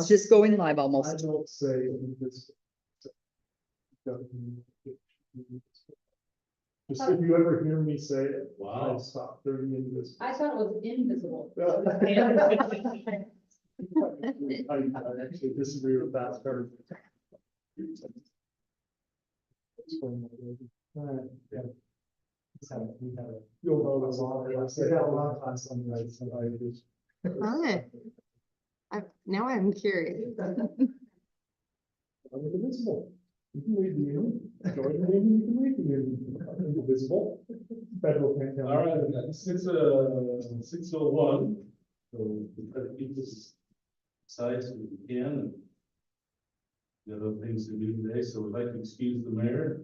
It's just going live I almost. don't say this. Just if you ever hear me say it, Wow. I stop 30 minutes. I thought it was invisible. I actually disagree with that. Very. Yeah. You'll know this all. I got a lot of class on the right. Alright. Now I'm curious. I'm invisible. You can leave the union. Join the union, you can leave the union. I'm invisible. Federal can't count. All right, 6:01. So we try to keep this concise as we can. And we have other things to do today, so we'd like to excuse the mayor.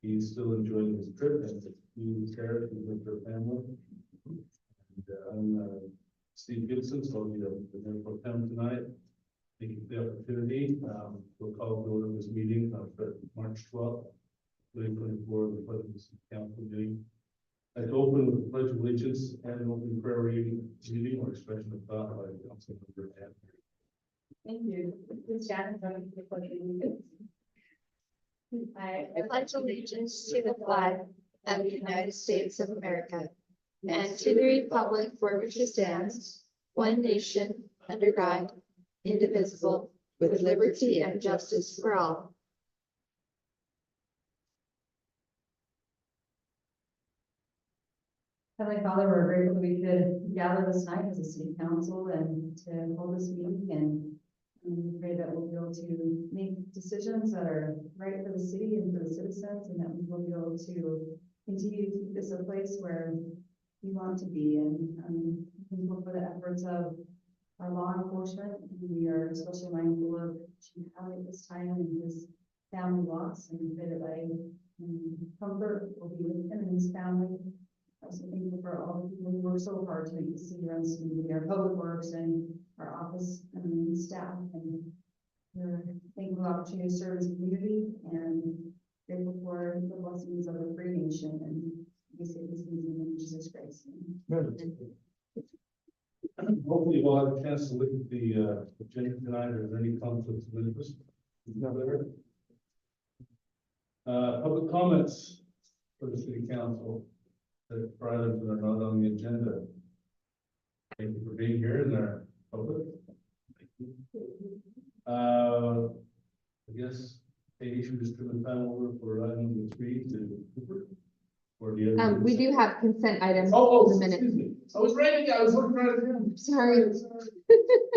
He's still enjoying his trip and he's here with her family. And I'm Steve Gibson, so I'll be the mayor pro tem tonight. Thank you for the opportunity. We'll call to order this meeting for March 12th, 2024, the Pledge of the Council meeting. I'd open with the Pledge of Allegiance and an opening prayer reading or expression of thought by the council member. Thank you. This is Shannon from the Pledge of Allegiance. I pledge allegiance to the flag of the United States of America and to the republic for which it stands, one nation, under God, indivisible, with liberty and justice for all. Heavenly Father, we're grateful that we could gather this night as a city council and to hold this meeting, and we pray that we'll be able to make decisions that are right for the city and for the citizens, and that we will be able to continue to keep this a place where we want to be. And thankful for the efforts of our law enforcement. We are especially mindful of Chief Hallie at this time and his family loss, and we pray that by comfort will be with him and his family. Also thankful for all the people who work so hard to make the city run smoothly, our public works and our office staff, and we're thankful for the opportunity to serve as a community and grateful for the blessings of a free nation. And we say this in the name of Jesus Christ. Hopefully we'll have a chance to look at the agenda tonight. Are there any conflicts of interest? No, there. Public comments for the city council. For items that are not on the agenda. Thank you for being here in our public. Thank you. I guess Katie should just turn the time over for item number 3 to Cooper. Or the other. We do have consent items Oh, in a minute. excuse me. I was writing. I was looking right at him. Sorry.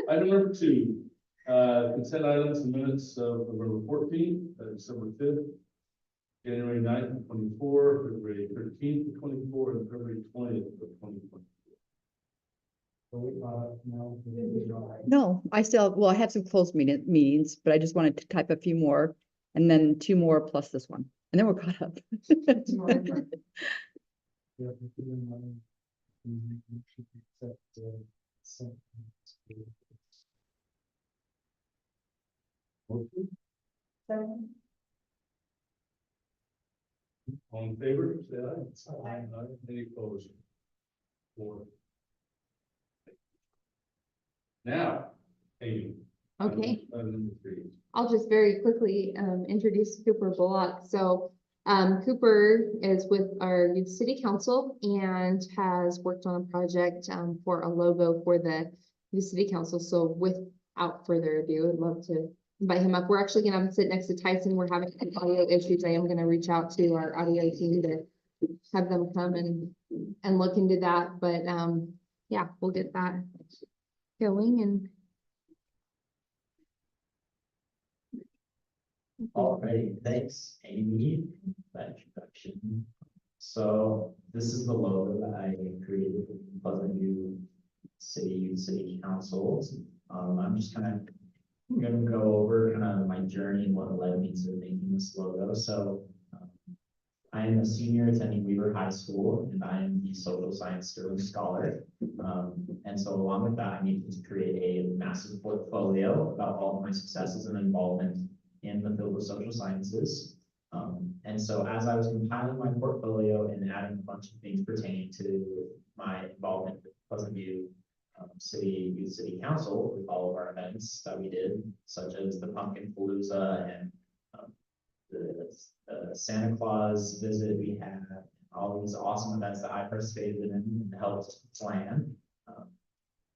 Item number 2. Consent items and minutes of November 14th, December 5th. January 9th of 24, February 13th of 24, and February 20th of 2024. No, I still, well, I have some closed meetings, but I just wanted to type a few more and then 2 more plus this one. And then we're caught up. All in favor, say aye. Aye. Any opposed? 4. Now, Amy. Okay. Item number 3. I'll just very quickly introduce Cooper Bullock. So Cooper is with our youth city council and has worked on a project for a logo for the youth city council. So without further ado, I'd love to invite him up. We're actually going to sit next to Tyson. We're having some audio issues. I am going to reach out to our audio team to have them come and look into that. But yeah, we'll get that going. And all right, thanks, Amy, for that introduction. So this is the logo that I created with Pleasant View City Councils. I'm just kind of going to go over kind of my journey and what led me to making this logo. So I am a senior attending Weaver High School, and I am the social science Sterling Scholar. And so along with that, I needed to create a massive portfolio about all of my successes and involvement in the field of social sciences. And so as I was compiling my portfolio and adding a bunch of things pertaining to my involvement with Pleasant View, youth city council with all of our events that we did, such as the Pumpkin Palooza and the Santa Claus visit we had, all these awesome events that I participated in and helped plan.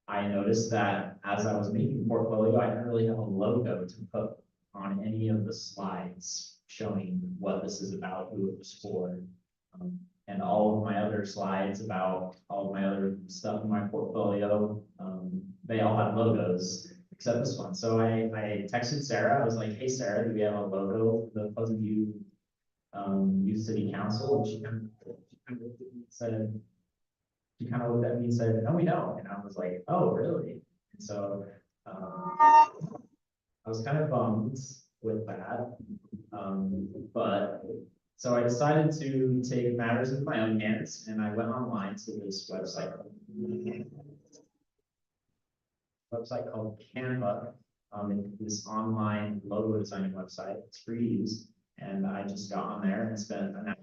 I noticed that as I was making the portfolio, I didn't really have a logo to put on any of the slides showing what this is about, who it was for. And all of my other slides about all of my other stuff in my portfolio, they all had logos except this one. So I texted Sarah. I was like, "Hey Sarah, do we have a logo for the Pleasant View Youth City Council?" And she kind of looked at me and said, "No, we don't." And I was like, "Oh, really?" And so I was kind of bummed with that. But so I decided to take matters into my own hands, and I went online to this website called Canva. This online logo designing website. It's free to use, and I just got on there and spent an hour.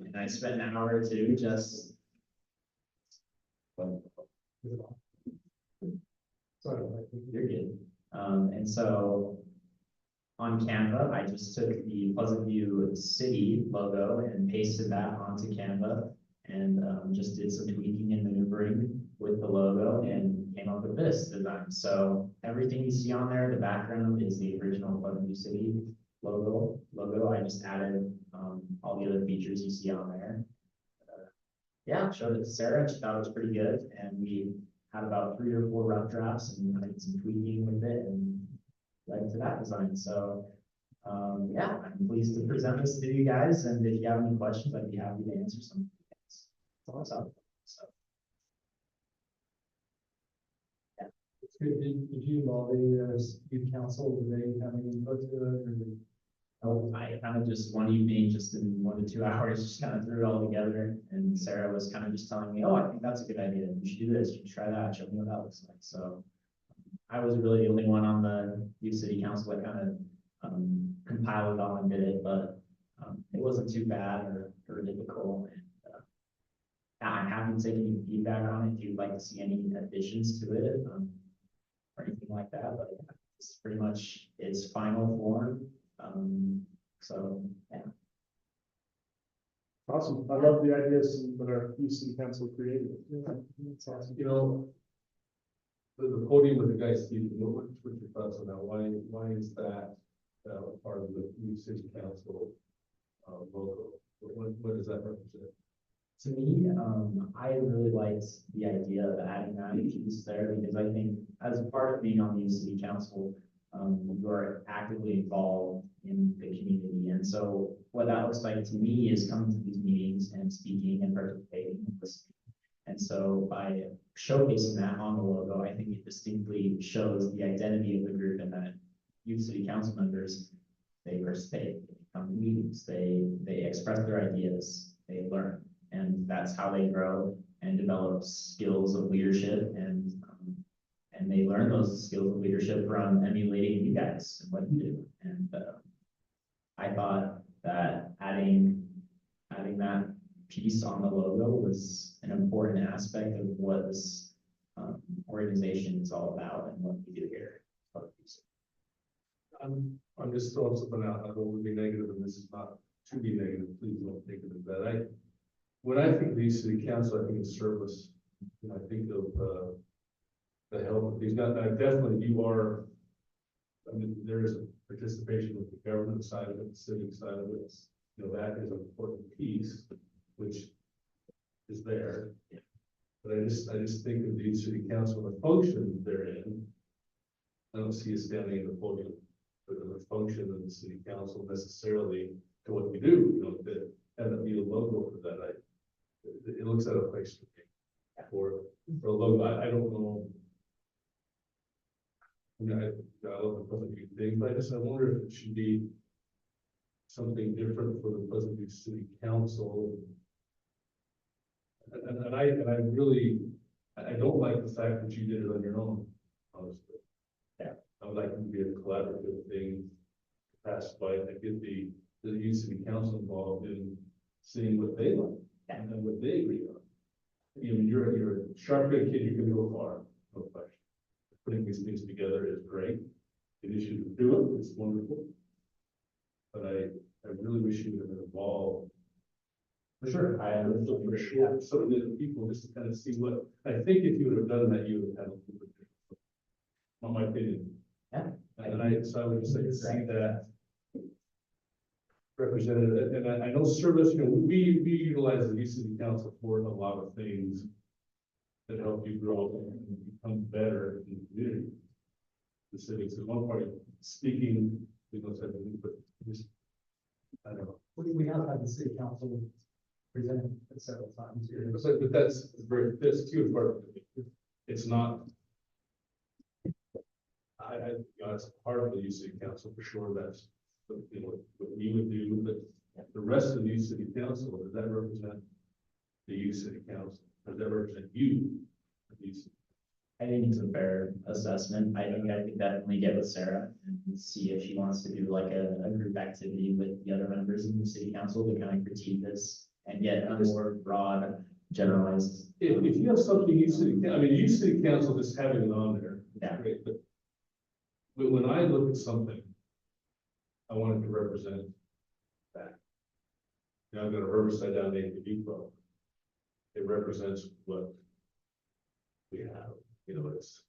And I spent an hour or two just. Sorry. You're good. And so on Canva, I just took the Pleasant View City logo and pasted that onto Canva and just did some tweaking and maneuvering with the logo and came up with this design. So everything you see on there, the background is the original Pleasant View City logo. I just added all the other features you see on there. Yeah, showed it to Sarah. She thought it was pretty good, and we had about 3 or 4 rough drafts and I did some tweaking with it and led to that design. So yeah, I'm pleased to present this to you guys, and if you have any questions, I'd be happy to answer some. So It's good. Did you involve the youth council? Did they have any input to it? Or I kind of just one evening, just in 1 to 2 hours, just kind of threw it all together, and Sarah was kind of just telling me, "Oh, I think that's a good idea. You should do this. You should try that. Show me what that looks like." So I was really the only one on the youth city council that kind of compiled it all and did it, but it wasn't too bad or difficult. And I'm happy to take any feedback on it if you'd like to see any additions to it or anything like that. But it's pretty much its final form. So yeah. Awesome. I love the ideas that our youth city council created. Yeah, that's awesome. You know, the podium with the guys, Steve, what's your thoughts on that? Why is that part of the new city council logo? What does that represent? To me, I really liked the idea of adding that piece there because I think as a part of being on the city council, you are actively involved in the community. And so what that looks like to me is coming to these meetings and speaking and participating and listening. And so by showcasing that on the logo, I think it distinctly shows the identity of the group and that youth city council members, they participate, they come to meetings, they express their ideas, they learn. And that's how they grow and develop skills of leadership, and they learn those skills of leadership from emulating you guys and what you do. And I thought that adding that piece on the logo was an important aspect of what this organization is all about and what we do here. I'm just throwing something out. I don't want to be negative, and this is not to be negative. Please don't take it as that. When I think of the city council, I think of service. And I think of the help of these. Now, definitely you are. I mean, there is a participation with the government side of it, the civic side of it. You know, that is an important piece, which is there. But I just think of the city council, the function they're in. I don't see us standing in the podium for the function of the city council necessarily to what we do. You know, to have it be a logo for that. It looks out of place for a logo. I don't know. I mean, I love the Pleasant View thing, but I wonder if it should be something different for the Pleasant View City Council. And I really, I don't like the fact that you did it on your own, honestly. Yeah. I would like it to be a collaborative thing, passed by, and get the youth city council involved in seeing what they like and then what they agree on. you're a sharp kid, you can go far, no question. Putting these things together is great. It is you to do it, it's wonderful. But I really wish you would have involved. For sure, I am. For sure, some of the people, just to kind of see what, I think if you would have done that, you would have had a little bit different. Not my opinion. Yeah. And so I would just like to see that represented, and I know service, we utilize the city council for a lot of things that help you grow and become better in the community. The civics is one part, speaking, we don't have anything, but just, I don't know. We have had the city council present it several times here. But that's too part of it. It's not. It's part of the youth city council for sure, that's, what you would do, but the rest of the youth city council, does that represent the youth city council? Does that represent you? the youth city? I think it's a fair assessment. I could definitely get with Sarah and see if she wants to do like a group activity with the other members of the city council to kind of critique this and get a more broad, generalized. If you have something youth city, I mean, youth city council just having it on there, Yeah. great, but when I look at something, I want it to represent that. Now I've got a herbicide down at the depot. It represents what we have, it's.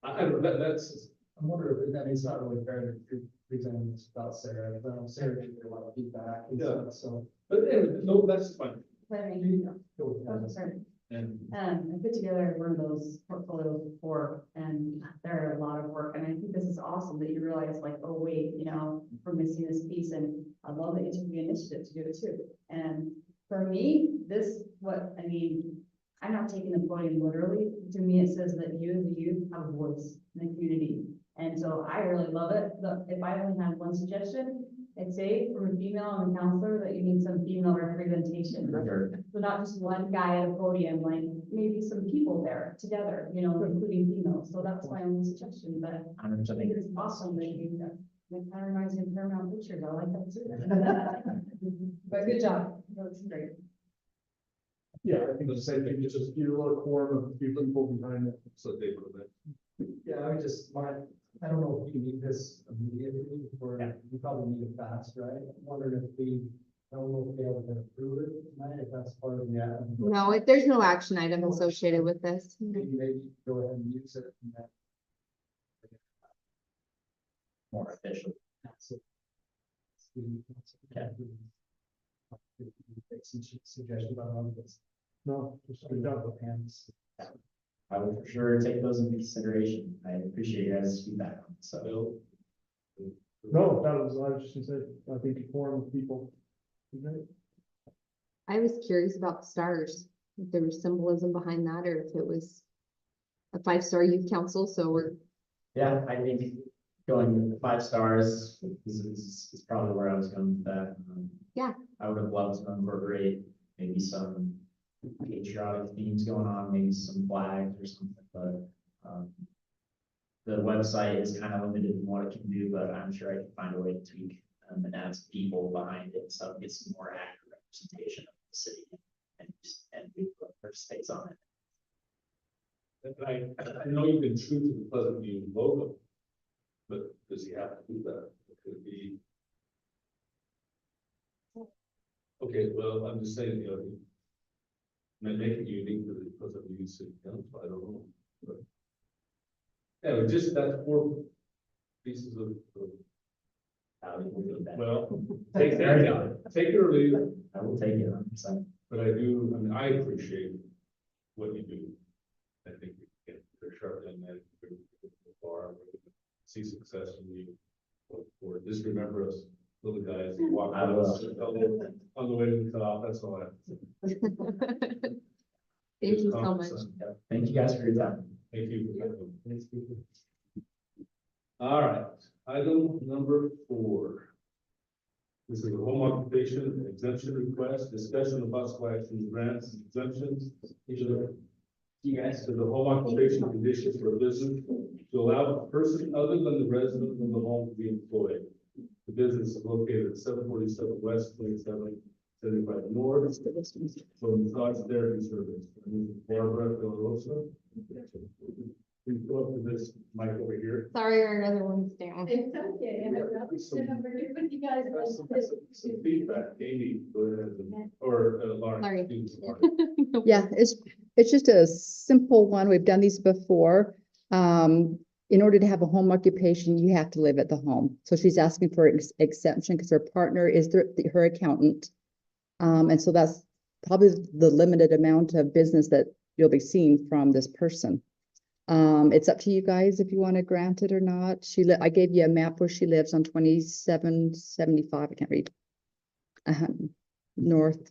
I don't know, that's, I'm wondering if that is not really fair to present this without Sarah, but I know Sarah did get a lot of feedback and Yeah. stuff, so. but anyway, no, that's fine. Planning. go with Oh, that. sorry. And I put together one of those portfolios before, and they're a lot of work, and I think this is awesome that you realize like, oh, wait, we're missing this piece, and I love that you took the initiative to do it too. And for me, I'm not taking the podium literally. To me, it says that you, the youth, have a voice in the community. And so I really love it. If I only had one suggestion, I'd say from a female and a counselor that you need some female representation. So not just one guy at a podium, like maybe some people there together, including females. So that's my only suggestion, but I think it's awesome that you, that kind of reminds me of Paramount Pictures. I like that too. But good job. That's great. Yeah, I think the same thing, just your little quorum of a few people behind it. so they put that. Yeah, I don't know if we need this immediately, or we probably need it fast, right? I'm wondering if I don't know if they have approve it tonight, if that's part of the. No, there's no action item associated with this. Maybe go ahead and use it. And that. More official. Okay. Suggestion about all of this. No, just good job with hands. I would for sure take those into consideration. I appreciate your guys' feedback. So No, I was just gonna say, I think a quorum of people. I was curious about the stars, if there was symbolism behind that, or if it was a 5-star youth council, so we're, yeah, I think going with the 5 stars is probably where I was going with that. Yeah. I would have loved to incorporate maybe some patriotic themes going on, maybe some flags or something, but the website is kind of limited in what it can do, but I'm sure I can find a way to tweak and add some people behind it, so it gets some more accurate representation of the city and who participates on it. And I know you've been true to the Pleasant View logo, but does he have to do that? Could it be? Okay, well, I'm just saying, make it unique to the Pleasant View City Council, I don't know. But anyway, just that 4 pieces of. Well, take it or leave it. I will take it. 100%. But I appreciate what you do. I think you get very sharply on that. Far, see success in you. Or just remember us little guys who walk on the way to the top. That's all I have to say. thank you so much. Yeah. Thank you guys for your time. Thank you for coming. All right, item number 4. This is a home occupation exemption request, discussion of possible action, grants, and exemptions. You guys, to the home occupation conditions for a business to allow a person other than the resident of the home to be employed. The business is located at 747 West 27 75 North, for massage therapy service. And this is Barbara Villarosa. Please go up to this mic over here. Sorry, our other one's down. It's okay, and I'd rather sit over here with you guys. Some feedback, Amy, go ahead, or Lauren. Sorry. excuse me, Lauren. Yeah, it's just a simple one. We've done these before. In order to have a home occupation, you have to live at the home. So she's asking for exception because her partner is her accountant. And so that's probably the limited amount of business that you'll be seeing from this person. It's up to you guys if you want to grant it or not. I gave you a map where she lives on 2775. I can't read. North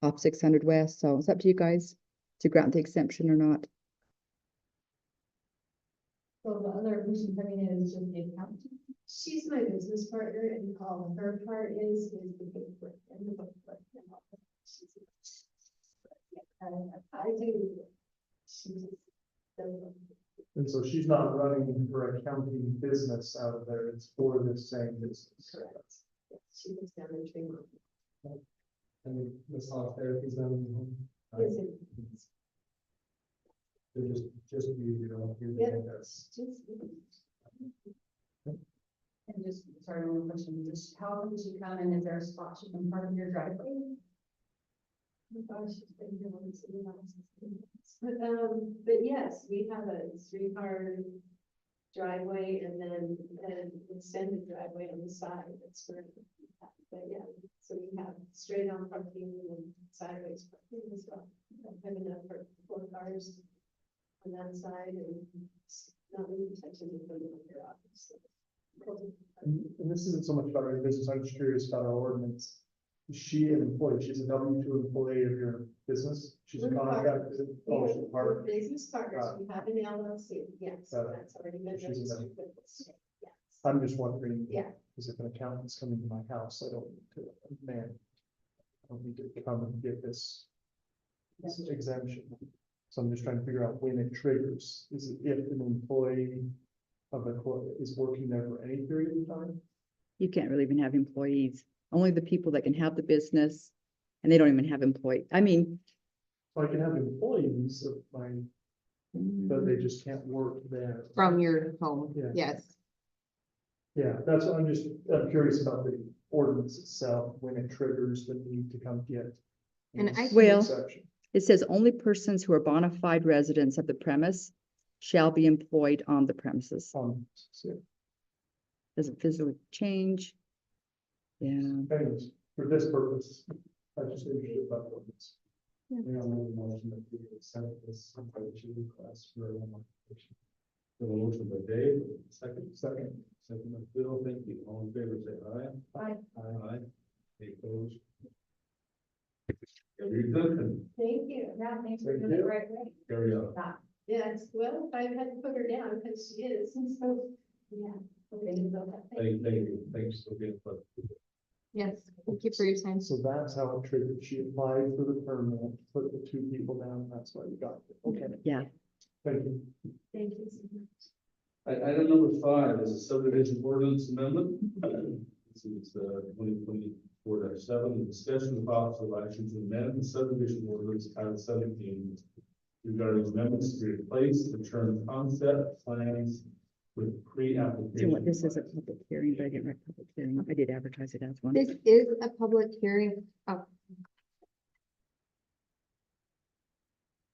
off 600 West. So it's up to you guys to grant the exemption or not. So the other person coming in is just the accountant? She's my business partner and all her part is the booklet and the booklet. And all that. I do. She's. And so she's not running her accounting business out of there, it's for this same business. Correct. She was down in Tremont. And the massage therapy's done in the home. Is it? They're just you know, Yeah. that's. And just, sorry, one question, just how often does she come in? Is there a spot she can park in your driveway? Oh gosh, she's been here once in the last 16 months. But yes, we have a 3-car driveway and then an extended driveway on the side. That's where, but yeah, so we have straight on parking and sideways parking as well. I have enough for 4 cars on that side and not really touching the front of your office. And this isn't so much about our business, I'm just curious about our ordinance. Is she an employee? She's a W-2 employee of your business? She's a We're contractor? Oh, she's part We're of. business partners, we have an LLC, yes, Got it. that's already been She's a registered with the state, yes. I'm just wondering. Yeah. Because if an accountant's coming to my house, I don't need to, man. I don't need to come and get this exemption. So I'm just trying to figure out when it triggers. Is it if an employee of a court is working there for any period of time? You can't really even have employees. Only the people that can have the business, and they don't even have employee. I mean, So I can have employees of mine, but they just can't work there. From your home, Yeah. yes. Yeah, that's what I'm curious about the ordinance itself, when it triggers the need to come get. And I- this Well- exception. it says only persons who are bona fide residents of the premise shall be employed on the premises. So Doesn't physically change. Yeah, anyways, for this purpose, I just interested about the ordinance. Yeah. We don't have a motion that we accept this request for a modification. The motion by Dave, Second, second by Bill, thank you, all in favor, say aye. Aye. Aye. Any opposed? Your exemption, Thank you, now thanks for Thank doing it you. the right way. carry on. Yes, well, I had to put her down because she is, and so, yeah. Okay, about that. Thank you, thanks for being put. Yes, thank you for your time. so that's how it triggered. She applied for the permit, put the 2 people down, and that's why you got it. Okay, yeah. thank you. Thank you so much. Item number 5 is a subdivision ordinance amendment. This is 2024-7, the discussion of possible action to amend the subdivision ordinance Title 17 regarding amendments to replace the term concept plans with pre-application. So what, this is a public hearing, but I didn't write public hearing. I did advertise it as one. This is a public hearing. Oh.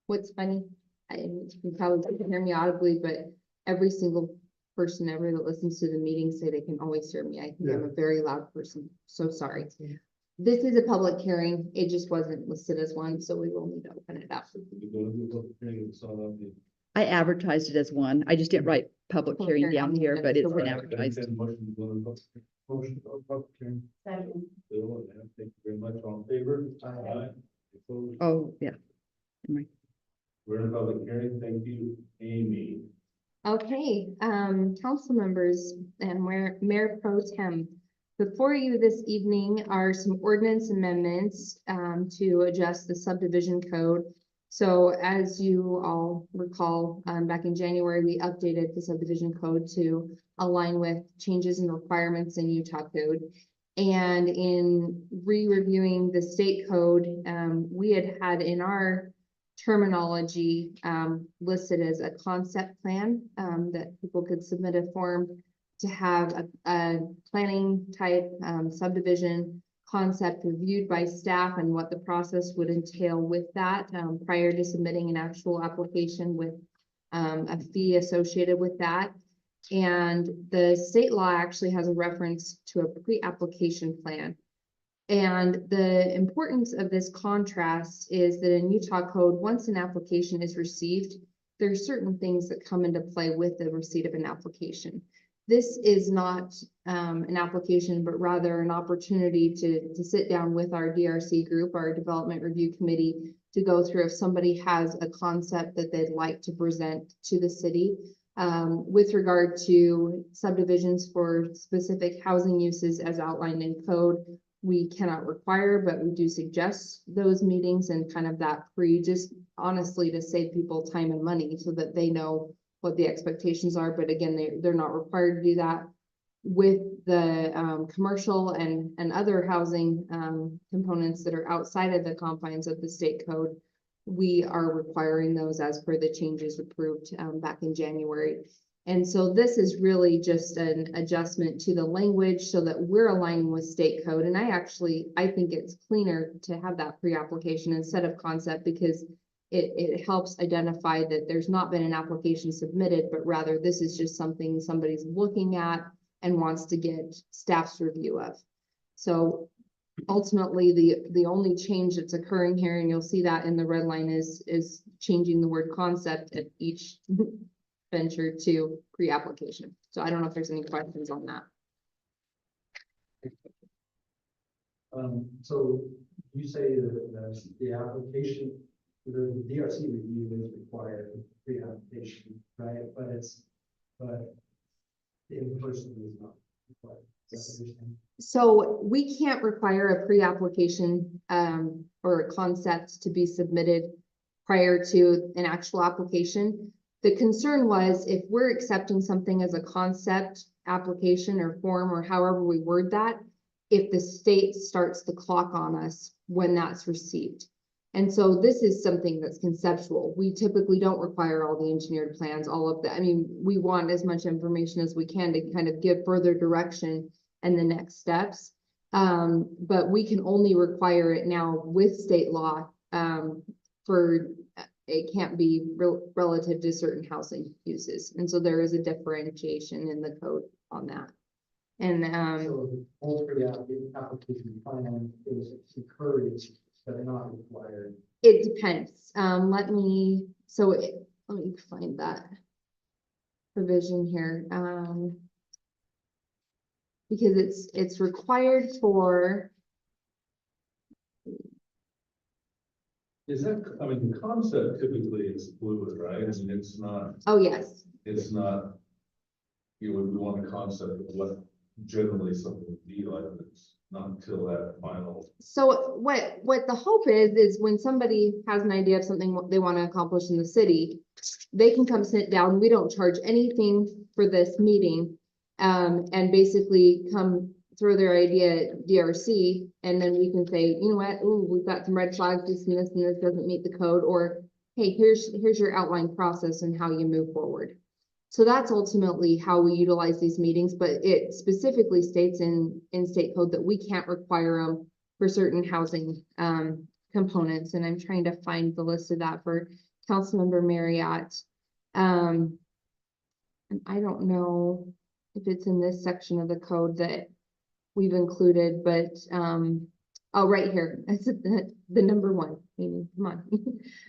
What's funny, you probably can hear me audibly, but every single person ever that listens to the meeting say they can always hear me. I think I'm a very loud person, so sorry. This is a public hearing. It just wasn't listed as one, so we will need to open it up. We go to the public hearing, it's all on the. I advertised it as one. I just didn't write public Public hearing hearing down on the here, agenda, but it's so been we're- advertised. Motion to go to public hearing. Motion of public hearing. Second. Bill and Ann, thank you very much, all in favor? Aye. Opposed? Oh, yeah. We're in public hearing, thank you, Amy. Okay, council members and Mayor Pro Tem. Before you this evening are some ordinance amendments to adjust the subdivision code. So as you all recall, back in January, we updated the subdivision code to align with changes and requirements in Utah code. And in re-reviewing the state code, we had in our terminology, listed as a concept plan, that people could submit a form to have a planning type, subdivision concept reviewed by staff and what the process would entail with that, prior to submitting an actual application with, a fee associated with that. And the state law actually has a reference to a pre-application plan. And the importance of this contrast is that in Utah code, once an application is received, there are certain things that come into play with the receipt of an application. This is not an application, but rather an opportunity to sit down with our DRC group, our Development Review Committee, to go through if somebody has a concept that they'd like to present to the city. With regard to subdivisions for specific housing uses as outlined in code, we cannot require, but we do suggest those meetings and kind of that just honestly to save people time and money so that they know what the expectations are. But again, they're not required to do that. With the commercial and other housing components that are outside of the confines of the state code, we are requiring those as per the changes approved back in January. And so this is really just an adjustment to the language so that we're aligning with state code. And I think it's cleaner to have that pre-application instead of concept, because it helps identify that there's not been an application submitted, but rather this is just something somebody's looking at and wants to get staff's review of. So ultimately, the only change that's occurring here, and you'll see that in the red line, is changing the word concept at each venture to pre-application. So I don't know if there's any questions on that. So you say that the application, the DRC review is required pre-application, right? But the in-person is not required. Is that understanding? So we can't require a pre-application or a concept to be submitted prior to an actual application. The concern was if we're accepting something as a concept application or form or however we word that, if the state starts the clock on us when that's received. And so this is something that's conceptual. We typically don't require all the engineered plans, all of that. I mean, we want as much information as we can to kind of give further direction and the next steps. But we can only require it now with state law for it can't be relative to certain housing uses. And so there is a differentiation in the code on that. And So the whole pre-application plan is encouraged, but not required. it depends. Let me find that provision here. Because it's required for, Is that, I mean, the concept typically is fluid, right? I mean, it's not, oh, yes. you would want a concept of what generally something would be like, but it's not until that final. So what the hope is when somebody has an idea of something they want to accomplish in the city, they can come sit down. We don't charge anything for this meeting. And basically come throw their idea at DRC, and then we can say, you know what, ooh, we've got some red flags, this and this doesn't meet the code, or hey, here's your outline process and how you move forward. So that's ultimately how we utilize these meetings, but it specifically states in state code that we can't require them for certain housing components. And I'm trying to find the list of that for Councilmember Marriott. And I don't know if it's in this section of the code that we've included, but oh, right here, that's the number one, Amy, come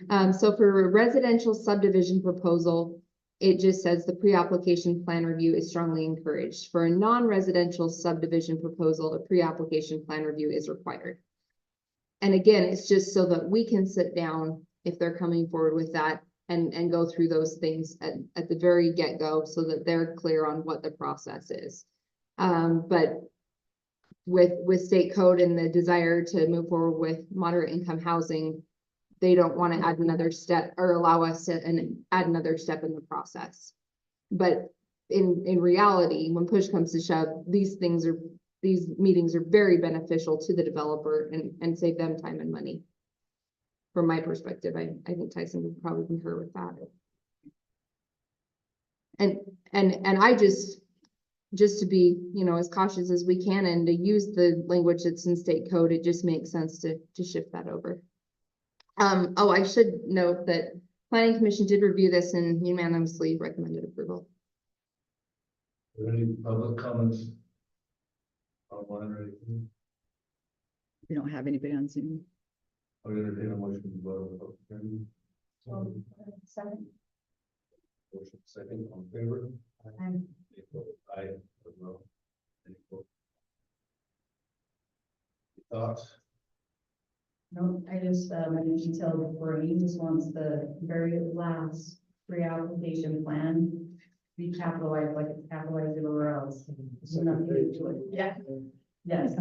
on. So for a residential subdivision proposal, it just says the pre-application plan review is strongly encouraged. For a non-residential subdivision proposal, a pre-application plan review is required. And again, it's just so that we can sit down if they're coming forward with that and go through those things at the very get-go so that they're clear on what the process is. But with state code and the desire to move forward with moderate income housing, they don't want to add another step or allow us to add another step in the process. But in reality, when push comes to shove, these things are these meetings are very beneficial to the developer and save them time and money. From my perspective, I think Tyson would probably concur with that. And I just to be, you know, as cautious as we can and to use the language that's in state code, it just makes sense to shift that over. Oh, I should note that Planning Commission did review this and unanimously recommended approval. Are there any public comments? Online or anything? We don't have anybody on Zoom. I would entertain a motion to vote on the public hearing. Second. Motion second, on favor? I'm Any opposed? Aye, as well. Any opposed? Thoughts? No, I just, I mentioned Taylor before, he just wants the very last pre-application plan to be capitalized like it's capitalized everywhere else. So nothing to do it. Yeah, yes.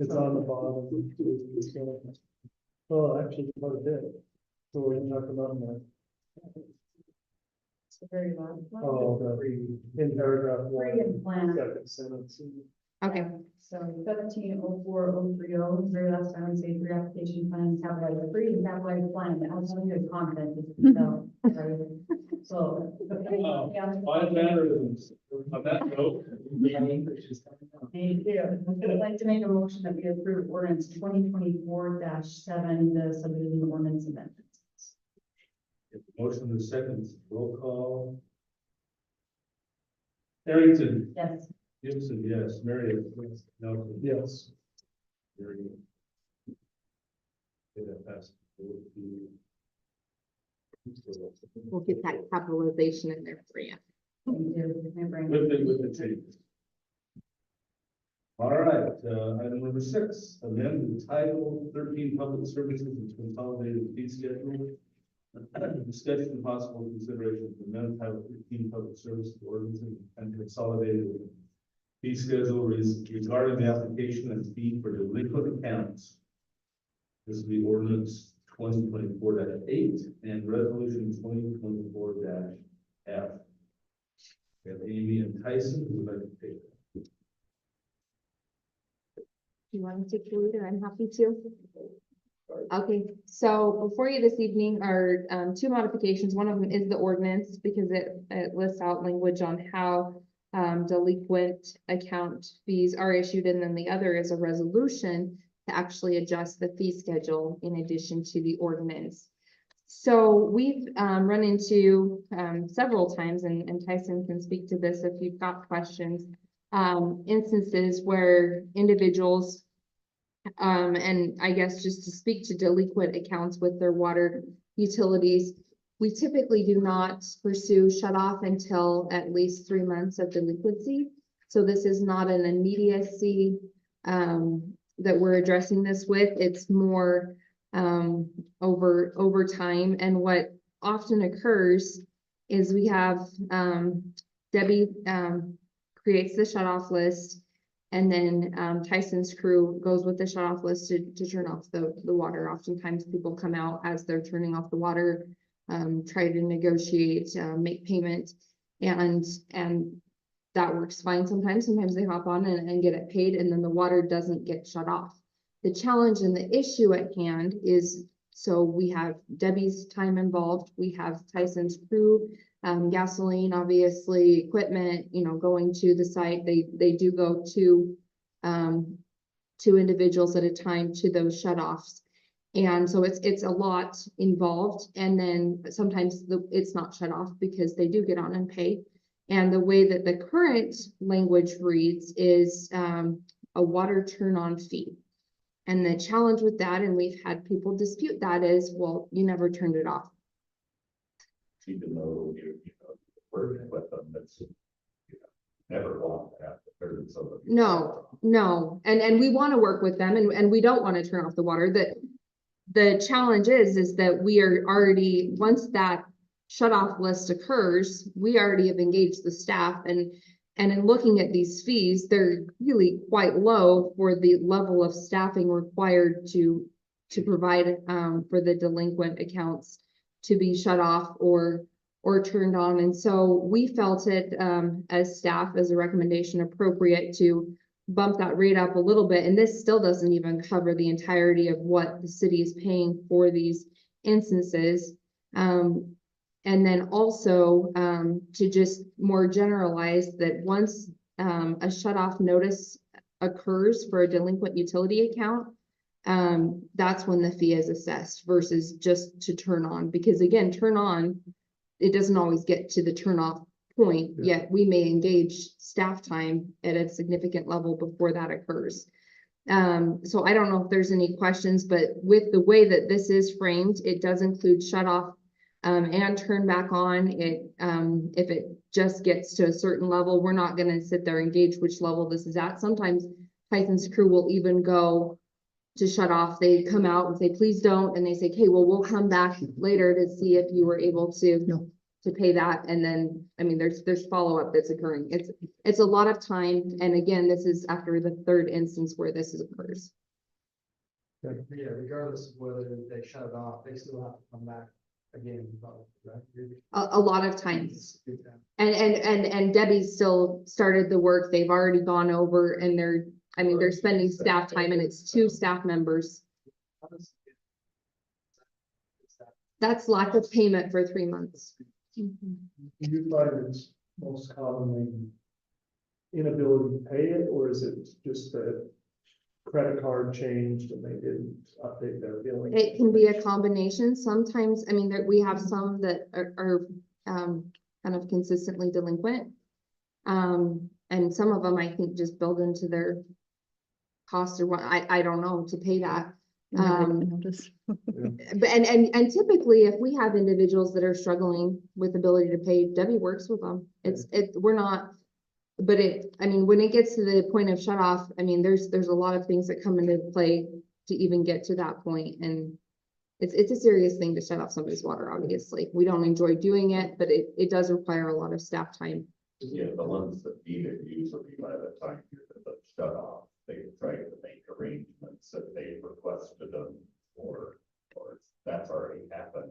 It's on the bottom. Well, actually, quite a bit. So we're talking about that. It's the very last one. Oh, the, in paragraph one. Pre and plan. Second sentence. Okay, So 1704-030, very last time we say pre-application plan, capitalized, pre and capitalized plan, that was some good content. So, so. Five mannerisms. On that note. Thank you. I'd like to make a motion that we approve ordinance 2024-7, the subdivision ordinance amendments. Motion to second, roll call. Harrington. Yes. Gibson, yes. Marriott. Yes. Nelson. Yes. Very good. Okay, that passes. we'll get that capitalization in there for you. Thank you. My brain- With the change. All right, item number 6, amend the Title 13 Public Services and Consolidated Fee Schedule. Discussion and possible consideration to amend Title 13 Public Services Ordinance and Consolidated Fee Schedule regarding the application and fee for delinquent accounts. This will be ordinance 2024-8 and resolution 2024-F. We have Amy and Tyson who would like to take that. You want to take the lead, or I'm happy to. Okay, so before you this evening are two modifications. One of them is the ordinance because it lists out language on how delinquent account fees are issued, and then the other is a resolution to actually adjust the fee schedule in addition to the ordinance. So we've run into several times, and Tyson can speak to this if you've got questions, instances where individuals, and I guess just to speak to delinquent accounts with their water utilities, we typically do not pursue shut off until at least 3 months of delinquency. So this is not an immediacy that we're addressing this with. It's more over time. And what often occurs is we have Debbie creates the shut off list, and then Tyson's crew goes with the shut off list to turn off the water. Oftentimes people come out as they're turning off the water, try to negotiate, make payment, and that works fine sometimes. Sometimes they hop on and get it paid, and then the water doesn't get shut off. The challenge and the issue at hand is, so we have Debbie's time involved, we have Tyson's crew, gasoline, obviously, equipment, you know, going to the site. They do go to 2 individuals at a time to those shut-offs. And so it's a lot involved. And then sometimes it's not shut off because they do get on and pay. And the way that the current language reads is a water turn on fee. And the challenge with that, and we've had people dispute that, is, well, you never turned it off. Even though you know, working with them, that's, you know, never want to have to turn somebody. No. And we want to work with them, and we don't want to turn off the water. The challenge is that we are already, once that shut off list occurs, we already have engaged the staff, and in looking at these fees, they're really quite low for the level of staffing required to provide for the delinquent accounts to be shut off or turned on. And so we felt it as staff, as a recommendation, appropriate to bump that rate up a little bit, and this still doesn't even cover the entirety of what the city is paying for these instances. And then also, to just more generalize that once, a shut-off notice occurs for a delinquent utility account, that's when the fee is assessed versus just to turn on, because again, turn on, it doesn't always get to the turn off point, yet we may engage staff time at a significant level before that occurs. So I don't know if there's any questions, but with the way that this is framed, it does include shut off and turn back on. It, if it just gets to a certain level, we're not gonna sit there and gauge which level this is at. Sometimes Tyson's crew will even go to shut off. They come out and say, please don't, and they say, okay, well, we'll come back later to see if you were able to No. to pay that. And then, I mean, there's follow-up that's occurring. It's a lot of time, and again, this is after the third instance where this occurs. Yeah, regardless of whether they shut it off, they still have to come back again, probably, right? A lot of times. And Debbie's still started the work. They've already gone over, and they're spending staff time, and it's 2 staff members. That's lack of payment for 3 months. Do you find it's most commonly inability to pay it, or is it just that credit card changed and they didn't update their billing? It can be a combination. Sometimes, I mean, we have some that are kind of consistently delinquent. And some of them, I think, just build into their cost or what, I don't know, to pay that. Notice. But and typically, if we have individuals that are struggling with ability to pay, Debbie works with them. We're not, but I mean, when it gets to the point of shut off, I mean, there's a lot of things that come into play to even get to that point. And it's a serious thing to shut off somebody's water, obviously. We don't enjoy doing it, but it does require a lot of staff time. Yeah, the ones that need it usually by the time you're the shut off, they try to make arrangements that they requested them or that's already happened.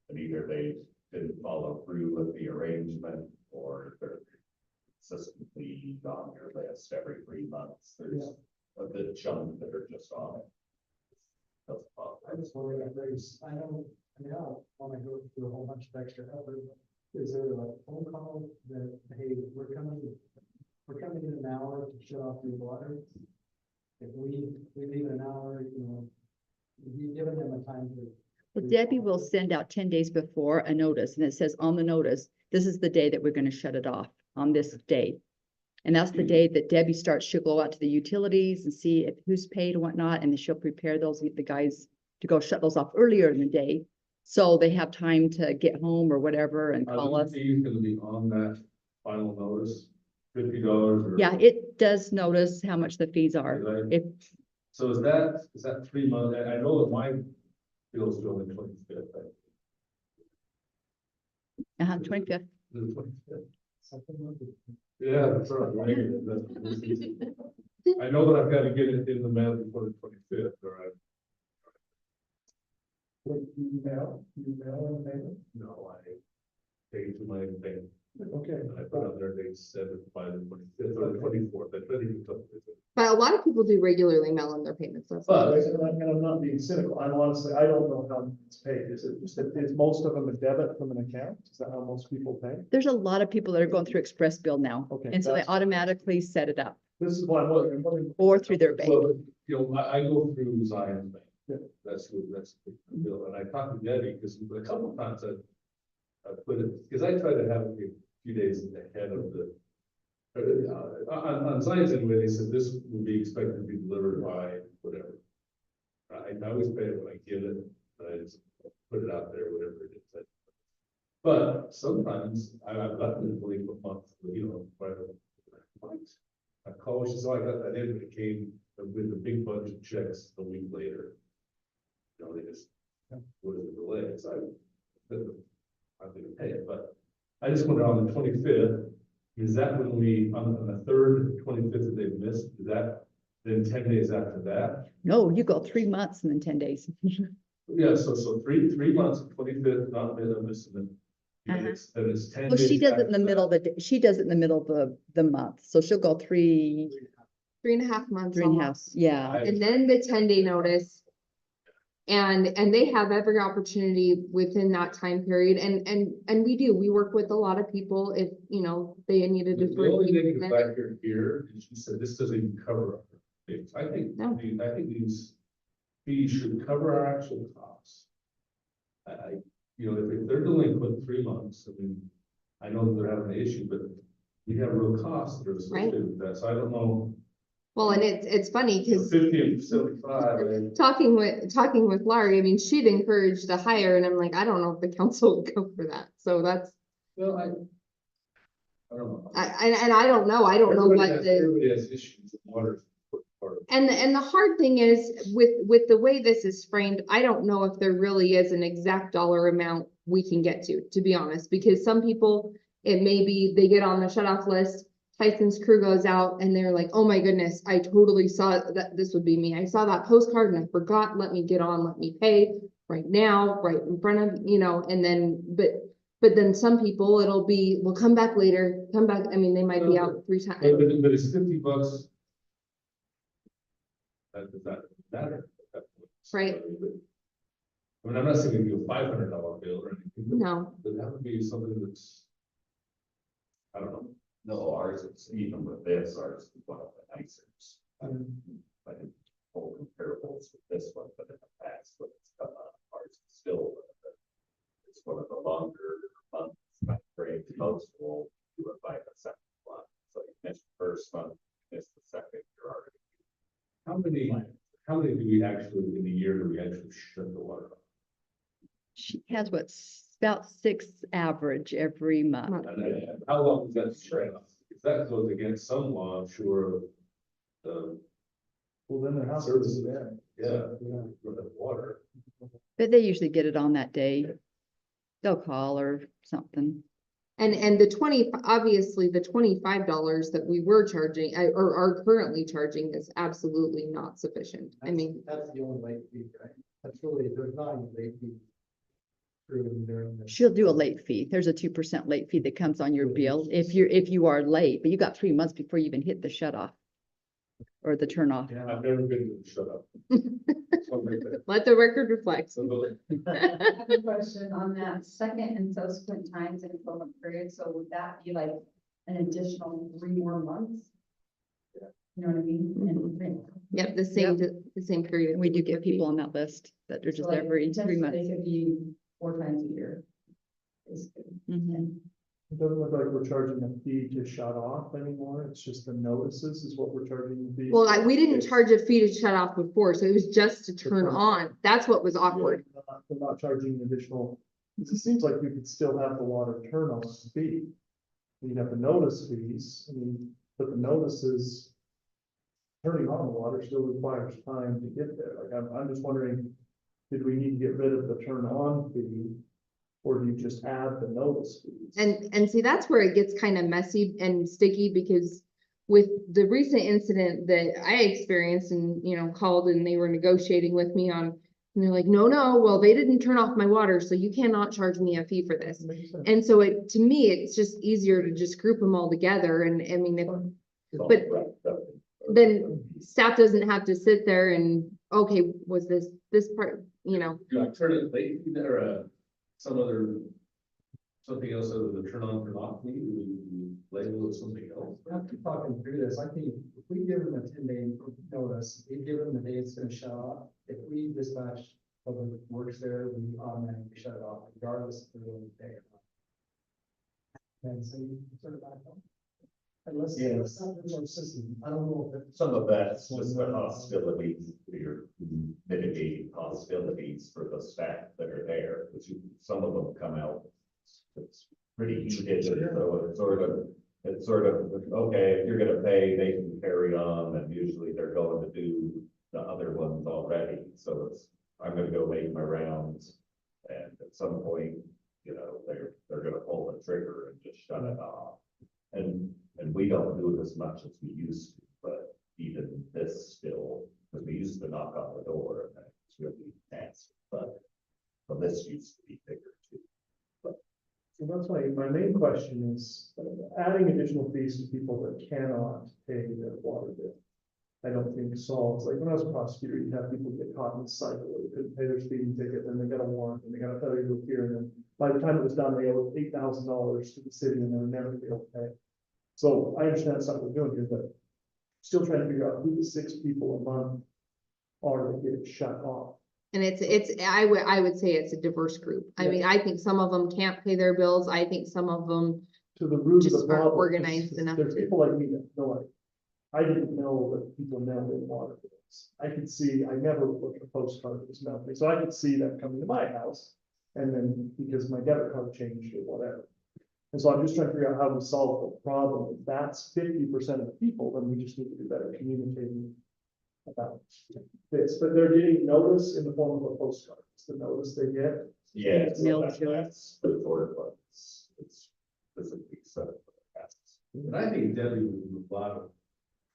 And either they didn't follow through with the arrangement or they're consistently on your list every 3 months. There's a good chunk that are just on it. That's a problem. I just wondering if there's, I don't want to go through a whole bunch of extra effort. Is there like a phone call that, hey, we're coming in an hour to shut off your water? If we leave an hour, you've given them a time to. Well, Debbie will send out 10 days before a notice, and it says on the notice, this is the day that we're going to shut it off on this day. And that's the day that Debbie starts, she'll go out to the utilities and see if who's paid and whatnot, and then she'll prepare the guys to go shut those off earlier in the day. So they have time to get home or whatever and call us. Are the fees gonna be on that final notice, $50 or? Yeah, it does notice how much the fees are. If So is that 3 months? I know that my bill's due on the 25th. 25th. The 25th. Yeah, that's right. I know that I've got to get it in the mail before the 25th, all right? You mail and payment? No, I paid to my bank. Okay. And I put on their date set by the 25th or the 24th. I try to get something. But a lot of people do regularly mail in their payments. That's But, and I'm not being cynical, I honestly, I don't know how it's paid, is most of them a debit from an account, is that how most people pay? There's a lot of people that are going through Express Bill now. Okay, And so they that's- automatically set it up This is why I'm wondering. or through their bank. Well, I go through Zion's Bank. Yeah. That's the bill, and I talked to Debbie, because a couple of times I put it, because I try to have it a few days ahead of the. On Zion's anyway, they said this would be expected to be delivered by whatever. I always pay it when I get it, but I just put it out there, whatever it is. But sometimes I've gotten it believe a month, right? I call, she said, I got that in, but it came with a big bunch of checks a week later. They just, what is the delay? So I'm gonna pay it, but I just went on the 25th. Is that when we, on the 3rd, 25th that they've missed, is that then 10 days after that? No, you go 3 months and then 10 days. Yeah, so three months, 25th, not missing it. Then it's 10 Well, days. she does it in the after middle of that. the, she does it in the middle of the month. So she'll go 3, 3.5 months. 3.5, almost. yeah. And then the 10-day notice. And they have every opportunity within that time period, and we work with a lot of people if, you know, they need a The deferred. only fee negative payment. factor here is you said this doesn't even cover our things. I think, No. I think these fees should cover our actual costs. You know, if they're delinquent 3 months, I mean, I know that they're having an issue, but we have real costs that are associated with that, so I don't know. Well, and it's funny because 50 and 75, and talking with Laurie, I mean, she'd encouraged the hire, and I'm like, I don't know if the council would go for that. So that's, well, I don't know. and I don't know Everybody has issues with water. Part of it. And the hard thing is with the way this is framed, I don't know if there really is an exact dollar amount we can get to be honest, because some people, it may be they get on the shut off list, Tyson's crew goes out and they're like, oh my goodness, I totally saw that. This would be me. I saw that postcard and I forgot, let me get on, let me pay right now, right in front of, you know, and then, but then some people it'll be, we'll come back later, come back. I mean, they might be out 3 times. But it's $50. That does not matter. Right. I mean, I'm not saying give you a $500 bill or anything. No. But that would be something that's, I don't know. No, ours is, even with this, ours is one of the nicer. I didn't pull comparables with this one, but in the past, but it's ours is still, it's one of the longer months, my grade, most will do it by the second month. So you miss the first month, you miss the second, you're already. How many do we actually, in a year, do we actually shut the water off? She has about 6 average every month. And how long does that spread? If that goes against some law, I'm sure, Well, then their house Services. is there. for the water. But they usually get it on that day. They'll call or something. And the obviously the $25 that we were charging or are currently charging is absolutely not sufficient. I mean, That's the only late fee, right? That's really, there's not any late fee. Proven during the. She'll do a late fee. There's a 2% late fee that comes on your bill if you are late, but you got 3 months before you even hit the shut off. Or the turn off. I've never been to the shut up. let the record reflect. I have a question on that second and subsequent times in employment period, so would that be like an additional 3 more months? You know what I mean? And Yep, the same period. And we do get people on that list that are so just like, every 3 potentially months. They could be 4 times a year. Basically. Mhm. It doesn't look like we're charging a fee to shut off anymore. It's just the notices is what we're charging the fee. Well, we didn't charge a fee to shut off before, so it was just to turn on. That's what was awkward. They're not charging additional, because it seems like you could still have the water turn on fee. You'd have the notice fees, I mean, but the notices. Turning on the water still requires time to get there. Like, I'm just wondering, did we need to get rid of the turn on fee? Or do you just add the notice fees? And see, that's where it gets kind of messy and sticky because with the recent incident that I experienced and, you know, called and they were negotiating with me on, and they're like, no, well, they didn't turn off my water, so you cannot charge me a fee for this. Makes sense. And so to me, it's just easier to just group them all together. And I mean, but then staff doesn't have to sit there and, okay, was this part, you know, Do I turn it late or something else other than turn on, turn off, we label it something else? After talking through this, I think if we give them a 10-day notice, we give them the day it's gonna shut off. If we dispatch public works there, we automatically shut it off regardless if they're willing to pay or not. And so you sort of back up. Unless Yeah. it's not there's no system, I don't know if it. Some of that's just the hostilities, you're mitigating hostilities for the staff that are there, which some of them come out. It's pretty heated, so it's sort of, okay, if you're gonna pay, they can carry on, and usually they're going to do the other ones already, so I'm gonna go make my rounds. And at some point, you know, they're gonna pull the trigger and just shut it off. And we don't do it as much as we used to, but even this still, because we used to knock on the door and it's really nasty, but this used to be bigger too. So that's my main question is adding additional fees to people that cannot pay their water bill. I don't think solves, like when I was a prosecutor, you'd have people get caught in the cycle, where they couldn't pay their speeding ticket, then they got a warrant, and they got a failure to appear, and then by the time it was done, they owed $8,000 to the city, and they were never gonna be able to pay. So I understand something we're doing here, but still trying to figure out who the 6 people a month are that get shut off. And I would say it's a diverse group. I Yeah. mean, I think some of them can't pay their bills. I think some of them, To the root of Just the aren't problem. organized enough There's to- people like me that know, like, I didn't know that people mailed in water bills. I could see, I never looked at a postcard that was mailed to me, so I could see that coming to my house. And then because my debit card changed or whatever. And so I'm just trying to figure out how we solve the problem. If that's 50% of the people, then we just need to do better communicating about this, but they're getting notice in the form of a postcard. It's the notice they get. Yeah. It's mailed to That's the sort of, like, it's physically set up for the passes. And I think Debbie would do a lot of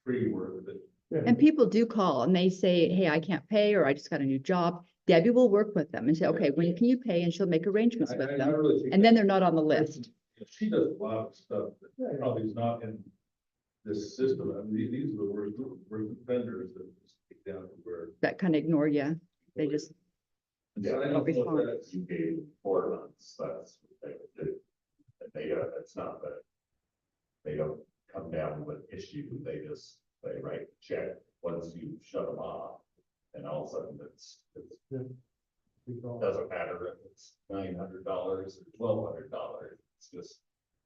free work that And people do call and they say, hey, I can't pay, or I just got a new job. Debbie will work with them and say, okay, when can you pay? And she'll make arrangements with them. really think And then that they're not on the list. person, she does a lot of stuff that probably is not in this system. I mean, these are the worst vendors that just get down to where. That kind of ignore you. They just, Yeah, I I don't don't know know if that you gave 4 months, that's what they would do. And they, it's not that. They don't come down with issue, they just, they write a check once you shut them off. And all of a sudden doesn't matter if it's $900 or $1,200, it's just,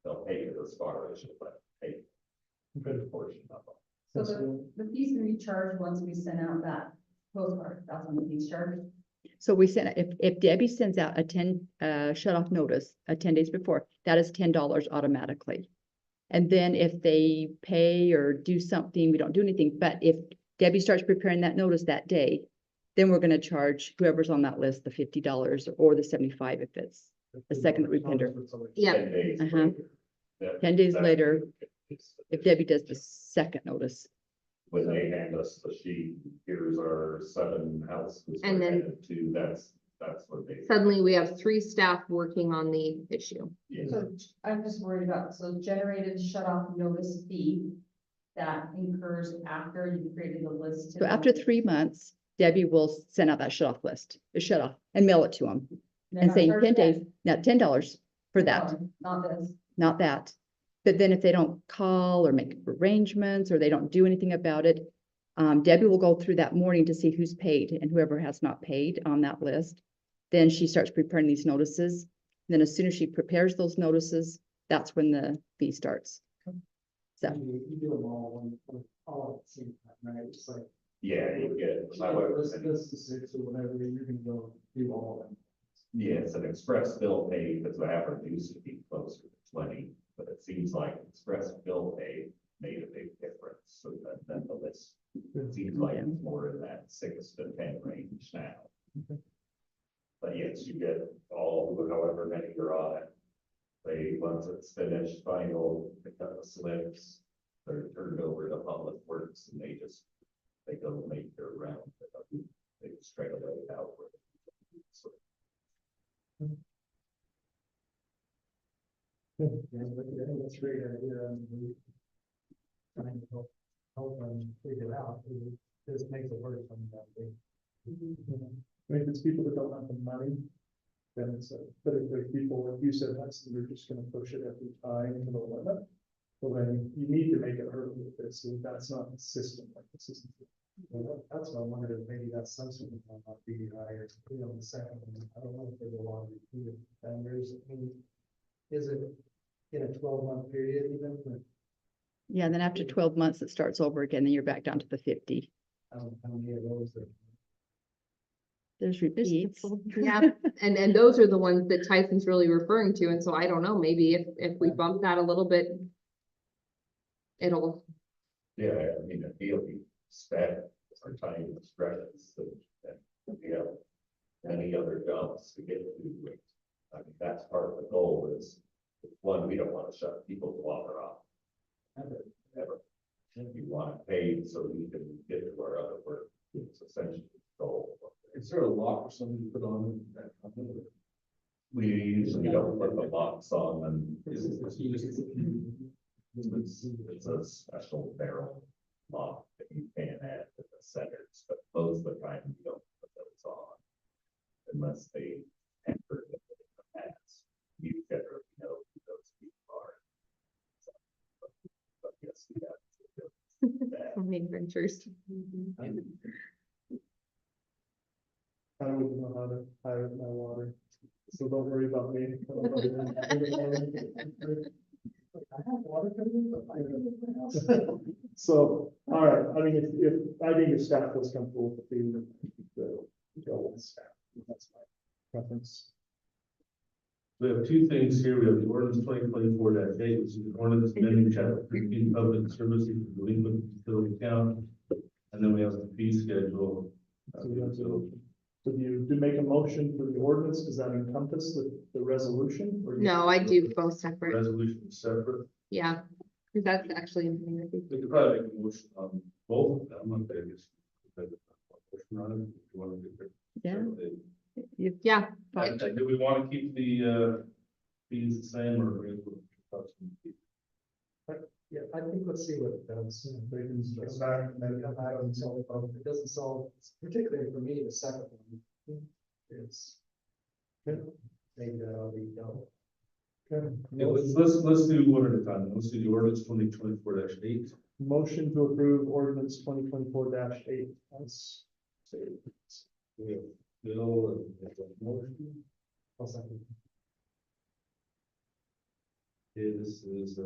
they'll pay it as far as you let pay. A good portion of it. So the fees can be charged once we send out that postcard, that's when the fees charged. so we send, if Debbie sends out a 10 shut off notice, 10 days before, that is $10 automatically. And then if they pay or do something, we don't do anything. But if Debbie starts preparing that notice that day, then we're gonna charge whoever's on that list the $50 or the 75 if it's the second that we tender. yeah, 10 days Uh-huh. later. That- 10 days that- later, if Debbie does the second notice. When they hand us the sheet, here's our 7 houses. And we're then- headed to, that's what they. suddenly we have 3 staff working on the issue. Yeah. So I'm just worried about, so generated shut off notice fee that incurs after you created the list. So after 3 months, Debbie will send out that shut off list, the shut off, and mail it to them They're and not say charged 10 that. days, now $10 for that. Not this. Not that. But then if they don't call or make arrangements or they don't do anything about it, Debbie will go through that morning to see who's paid, and whoever has not paid on that list. Then she starts preparing these notices. Then as soon as she prepares those notices, that's when the fee starts. So, You do them all at the same time, right? It's like. Yeah, you get, This is 6 or whatever, you're gonna go do all of them. yeah, it's an express bill pay, because the average used to be closer to 20, but it seems like express bill pay made a big difference, so then the list. It seems like it's more in that 6 to 10 range now. But yes, you get all, however many you're on it. They, once it's finished, final, pick up the slips, they're turned over to Public Works, and they go make their round. They straight away out. So, Yeah, but I think that's a great idea. Trying to help them figure out, it just makes it work from that way. I mean, if it's people that don't have the money, then it's, but if there's people, like you said, they're just gonna push it every time to the limit. Well, then you need to make it hurt with this, and that's not the system, like the system. Well, that's what I wondered, if maybe that's something that might not be higher, the second one, I don't know if there's a lot of repeated vendors, I mean, is it in a 12-month period even, but yeah, then after 12 months, it starts over again, then you're back down to the 50. I don't know how many of those there. There's repeats. Yeah, and those are the ones that Tyson's really referring to, and so I don't know, maybe if we bump that a little bit, it'll, yeah, I mean, the deal we spent our time and stresses, and we have many other jobs to get to. I mean, that's part of the goal is, one, we don't want to shut people's water off. Ever. You want it paid so we can get to our other work. It's essentially the goal. Is there a lock or something to put on that company? We usually don't put the locks on them. Is it- it's just- It's a special barrel lock that you can add centers, but most of the time we don't put those on. Unless they enter the past, you generally know who those people are. But yes, we have to do that. Homemade ventures. I don't even know how to pilot my water, so don't worry about me. I have water coming in, but I don't know what else. So, all right, I mean, if, I think if staff was comfortable with the go with staff, that's my preference. We have two things here. We have the ordinance 2024-8, which is an ordinance amending chapter 13 public services for delinquent utility account. And then we have the fee schedule. So you have to- So do you do make a motion for the ordinance? Does that encompass the resolution? or you- No, I do both separate. Resolution is separate. Yeah, because that's actually. We could probably make a motion on both of them. I'm not guess. Motion on it, if you want to do it. Yeah. Separately. Yeah, Do we want to keep the fees the same or? Yeah, I think let's see what it does. They can come back and then come back and solve the problem. It doesn't solve, particularly for me, the second one. It's. Maybe that ought to be done. Okay. Yeah, let's do one at a time. Let's do the ordinance 2024-8. Motion to approve ordinance 2024-8. That's. We have Bill and we have a motion. I'll second. Okay, this is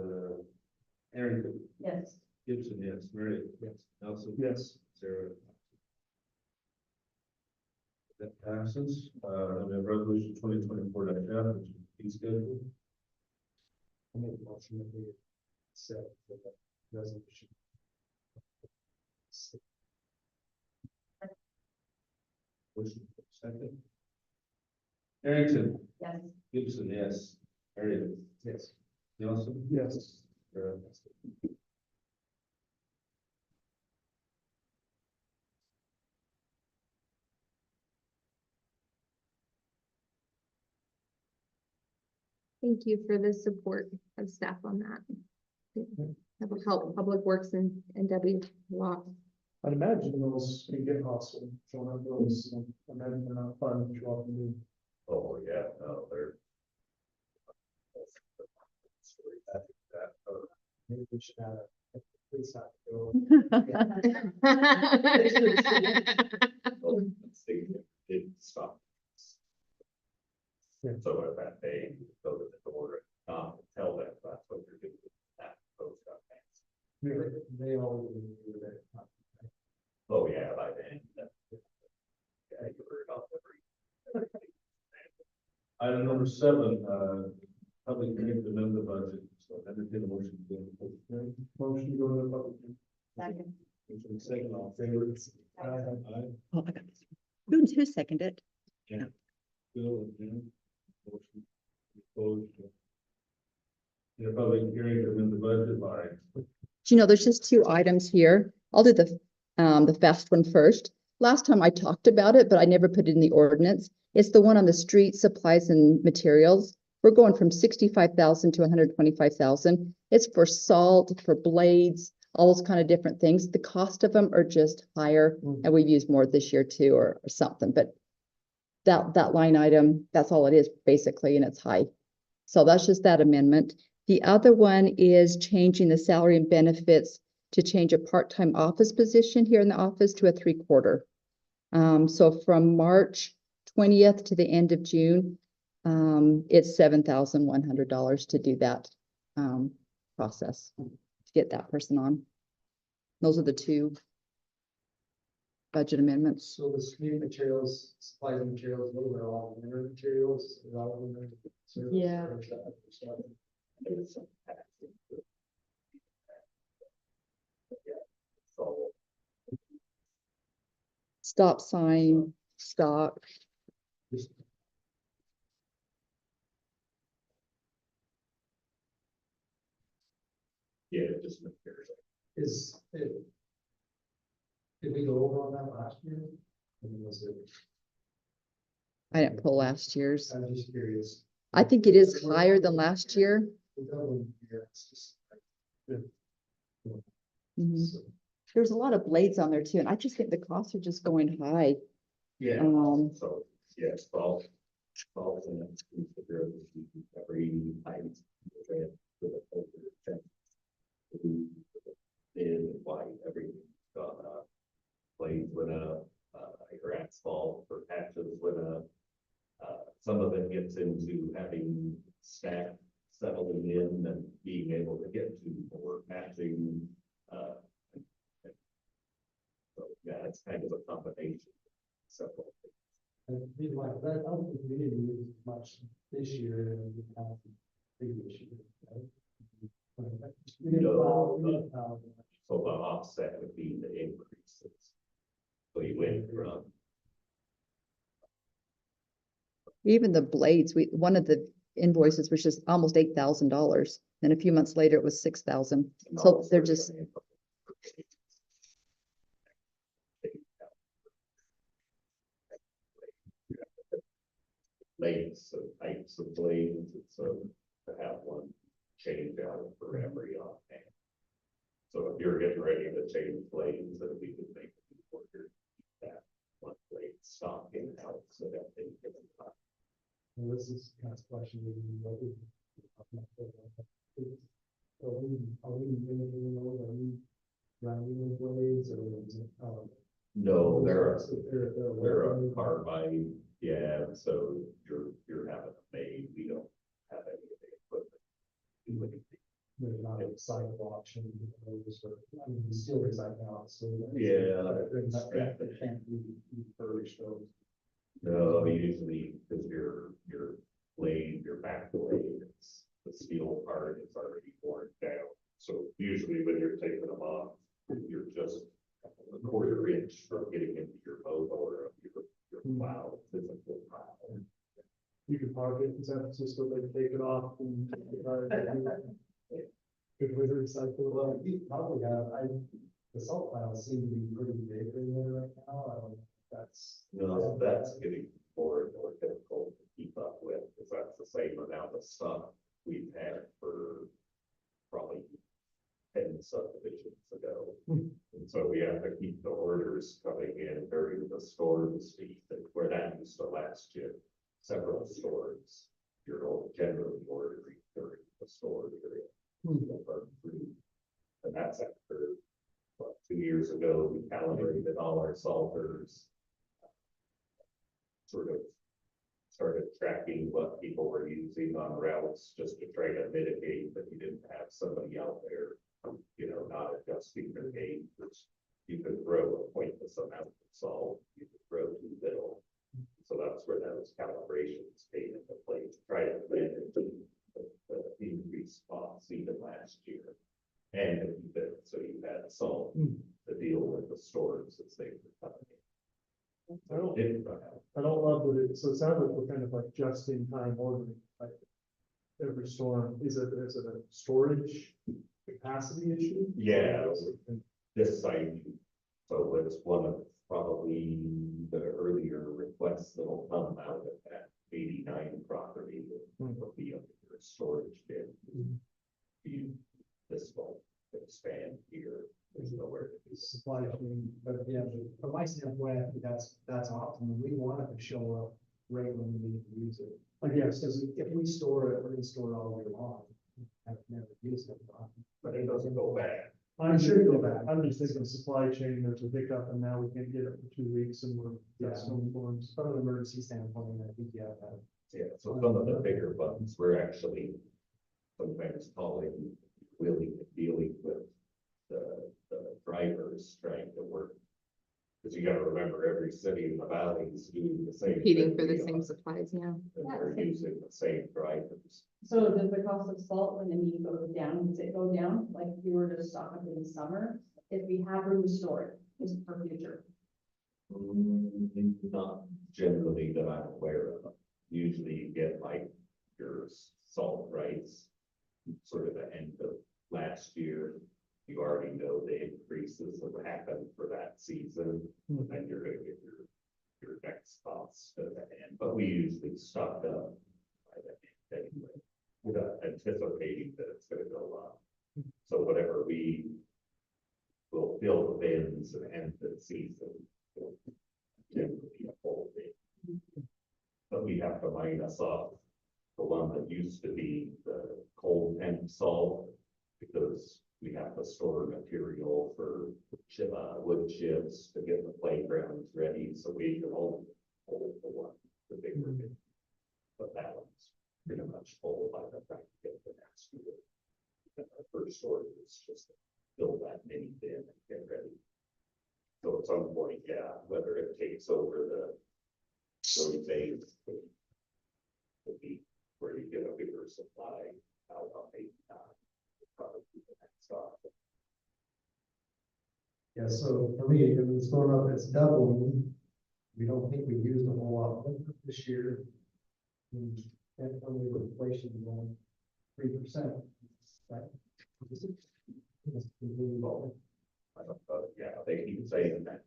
Aaron Yes. Gibson, yes. Mary. Yes. Nelson. Yes. Sarah. That passes. And we have resolution 2024-F, which is fee schedule. I'll make a motion that we set the resolution. Motion second. Harrington. Yes. Gibson, yes. Mary. Yes. Nelson. Yes. Sarah. thank you for the support of staff on that. That will help Public Works and Debbie a lot. I'd imagine those can get hostile, showing up those, imagine they're not fun to show up and do. Oh, yeah, no, they're. Maybe we should have a police have to go. They did stop. Yeah. So if that they go to the door, tell them that's what they're doing. That post up. They always do that. Oh, yeah, by then. Yeah, you heard about every. Item number 7, public hearing to amend the budget. So entertain a motion to go into public hearing. Motion to go to the public. Second. Motion second, all in favor? Aye. Oh, I got this. Who seconded it? Bill and Jim. Motion closed. In a public hearing to amend the budget line. Do you know, there's just 2 items here. I'll do the fast one first. Last time I talked about it, but I never put it in the ordinance. It's the one on the street supplies and materials. We're going from 65,000 to 125,000. It's for salt, for blades, all those kind of different things. The cost of them are just higher, and we've used more this year too, or something, but that line item, that's all it is basically, and it's high. So that's just that amendment. The other one is changing the salary and benefits to change a part-time office position here in the office to a 3/4. So from March 20th to the end of June, it's $7,100 to do that process, to get that person on. Those are the 2 budget amendments. So the street materials, supplies and materials, what are all winter materials? Is all winter service, Yeah. or is that other stuff? So, Stop sign, stock. yeah, it just appears. Is it? Did we go over on that last year? I mean, was it, I didn't pull last year's. I'm just curious. I think it is higher than last year. The doubling here, it's just. Mhm. So, There's a lot of blades on there too, and I just think the costs are just going high. Yeah, Um, so, yes, bulk and every item. In white, everything's gone up. Blades went up, your asphalt for patches went up. Some of it gets into having staff settling in and being able to get to more patching, so, yeah, it's kind of a combination. Several. And be like that, I don't think we didn't use much this year and we have previous year, right? We didn't plow, we didn't plow much. So the offset would be the increases. So you went from, Even the blades, one of the invoices was just almost $8,000. Then a few months later, it was 6,000. So they're just, blades, so types of blades, and so to have one change out for every offhand. So if you're getting ready to change blades, then we could make it order that one blade stock in house so that they can. And this is kind of question we can go with. Are we doing those, are we grinding the blades or is it, No, there they're are carbide, yeah, so you're having it made, we don't have any of the equipment. Do anything. They're not outside of auction, those are, I mean, still right now, so. Yeah. They can't be refurbished those. No, usually, because your blade, your back blade, it's the steel part is already worn down. So usually when you're taking them off, you're just a quarter inch from getting into your motor or your plow, physical plow. You could park it in San Francisco, they take it off and. Good way to recycle. Well, you probably have, the salt piles seem to be pretty big in there right now, I don't know if that's. No, that's getting more and more difficult to keep up with, because that's the same amount of stuff we've had for probably 10 subdivisions ago. And so we have to keep the orders coming in during the storm season, where that used to last you several storms. You're generally ordering during the storm period. And that's after, 2 years ago, we calibrated all our salters. Sort of started tracking what people were using on routes just to try to mitigate that you didn't have somebody out there, not adjusting their gauge, which you could throw a pointless amount of salt, you could throw too little. So that's where those calibrations came into play to try to manage the increased costs even last year. And if you did, so you had salt to deal with the storms as they were coming in. I don't- Didn't run out. I don't love what it, so it sounds like we're kind of like just in time ordering, like. Every storm, is it a storage capacity issue? Yeah, this site, so it's one of probably the earlier requests that'll come out of that 89 property that will be under your storage bin. This will expand here, there's nowhere to be. Supply chain, but yeah, from my standpoint, I think that's optimum, we want it to show up right when we need to use it. I guess, Because if we store it, we're gonna store it all year long. I've never used it. But it doesn't go bad. I'm sure go back, I'm just thinking supply chain, there's a hiccup and now we can't get it for 2 weeks and we're, got storms. From an emergency standpoint, I think, yeah, that. Yeah, so some of the bigger ones, we're actually sometimes calling, willing and dealing with the drivers trying to work. Because you gotta remember, every city in the valley is doing the same. Competing thing for the we same are, supplies, yeah. And they're using the same drivers. So does the cost of salt when the need goes down, does it go down? Like if you were to stock up in the summer, if we have room to store it, is it for future? Not generally that I'm aware of. Usually you get like your salt rights, sort of the end of last year. You already know the increases that happened for that season, and you're gonna get your next costs at the end. But we usually stock up by the end anyway, without anticipating that it's gonna go up. So whatever we will fill the bins and end the season. It'll generally be a full day. But we have to minus off the one that used to be the cold temp salt, because we have to store material for wood chips to get the playgrounds ready, so we can only hold the one, the bigger bin. But that one's pretty much full by the time we get the next year. Our first order is just to fill that mini bin and get ready. So at some point, yeah, whether it takes over those days would be where you get a bigger supply out on maybe not. Probably the next stop. Yeah, so for me, if it's going up, it's doubling. We don't think we used a whole lot this year. And only with inflation going 3%. Right? I don't know, yeah, they keep saying that.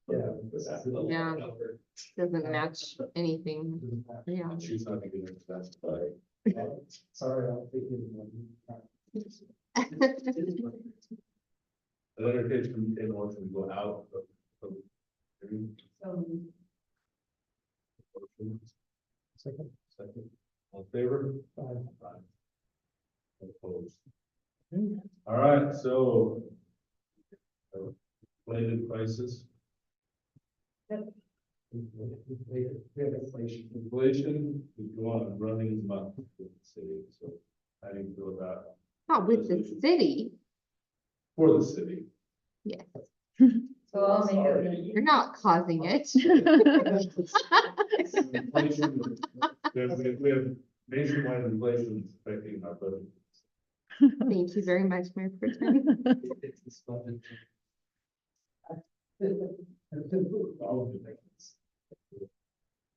Yeah. But that's the low Yeah. number. Doesn't match anything. Yeah. She's not gonna get that. Sorry, I'm thinking. The entertainment in order to go out of. So, Second. Second, all in favor? Aye. Opposed. All right, so. Related prices, We have inflation. inflation is going running amok with the city, so how do you feel about Not with the city. for the city? Yes, so I'll make it. you're not causing it. Inflation, we have nationwide inflation affecting our budget. Thank you very much, Mayor Pro Tem. It's this budget. I'd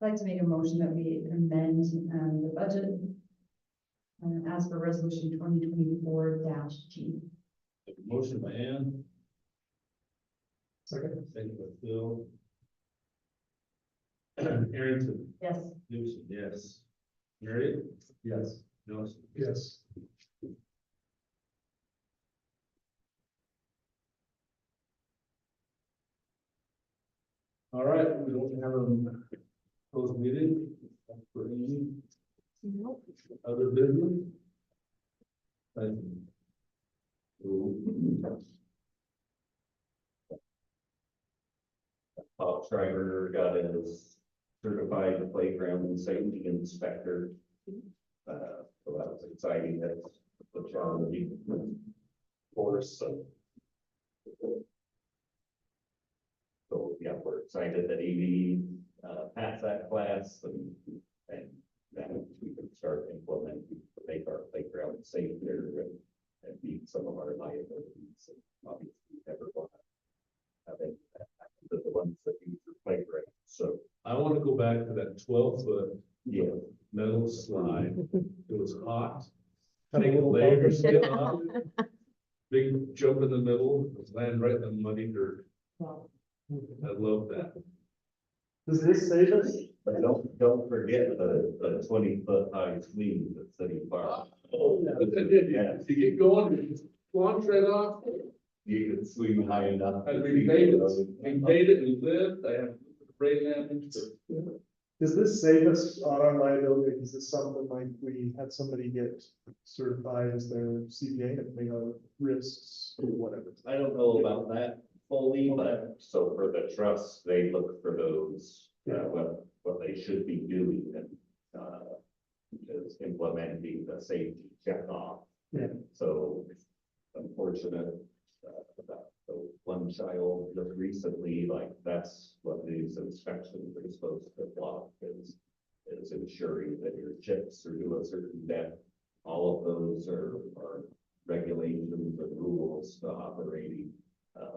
like to make a motion that we amend, the budget. As for resolution 2024-G. Motion by Ann, Second. second by Phil. Arrington, Yes. Newsom, yes. Mary? Yes. Nelson? Yes. All right, we don't have a closed meeting for any Nope. other business. Thank you. Bob Schreiber got his certified playground safety inspector. So that was exciting, that's put you on the course, so. So, yeah, we're excited that Evie, passed that class and then we can start implementing, to make our playground safer and meet some of our liabilities. And obviously, we never want to have any of that happen to the ones that use the playground, so, I want to go back to that 12-foot yeah. metal slide. It was hot. Take a leg or sit on it. Big jump in the middle, land right in the muddy dirt. I love that. Does this save us? But don't forget the 20-foot high swing at City Park. Yeah, to get going, it launch right off. You can swing high enough. And we made it, we lived, I have brain damage. Does this save us on our liability? Is this something like we had somebody get certified as their CPA and they are risks or whatever? I don't know about that fully, but so for the trust, they look for those, what they should be doing and, is implementing the safety check off. Yeah. So unfortunate, about the one child just recently, like that's what these inspections are supposed to block is ensuring that your chips are to a certain depth. All of those are regulations and rules to operating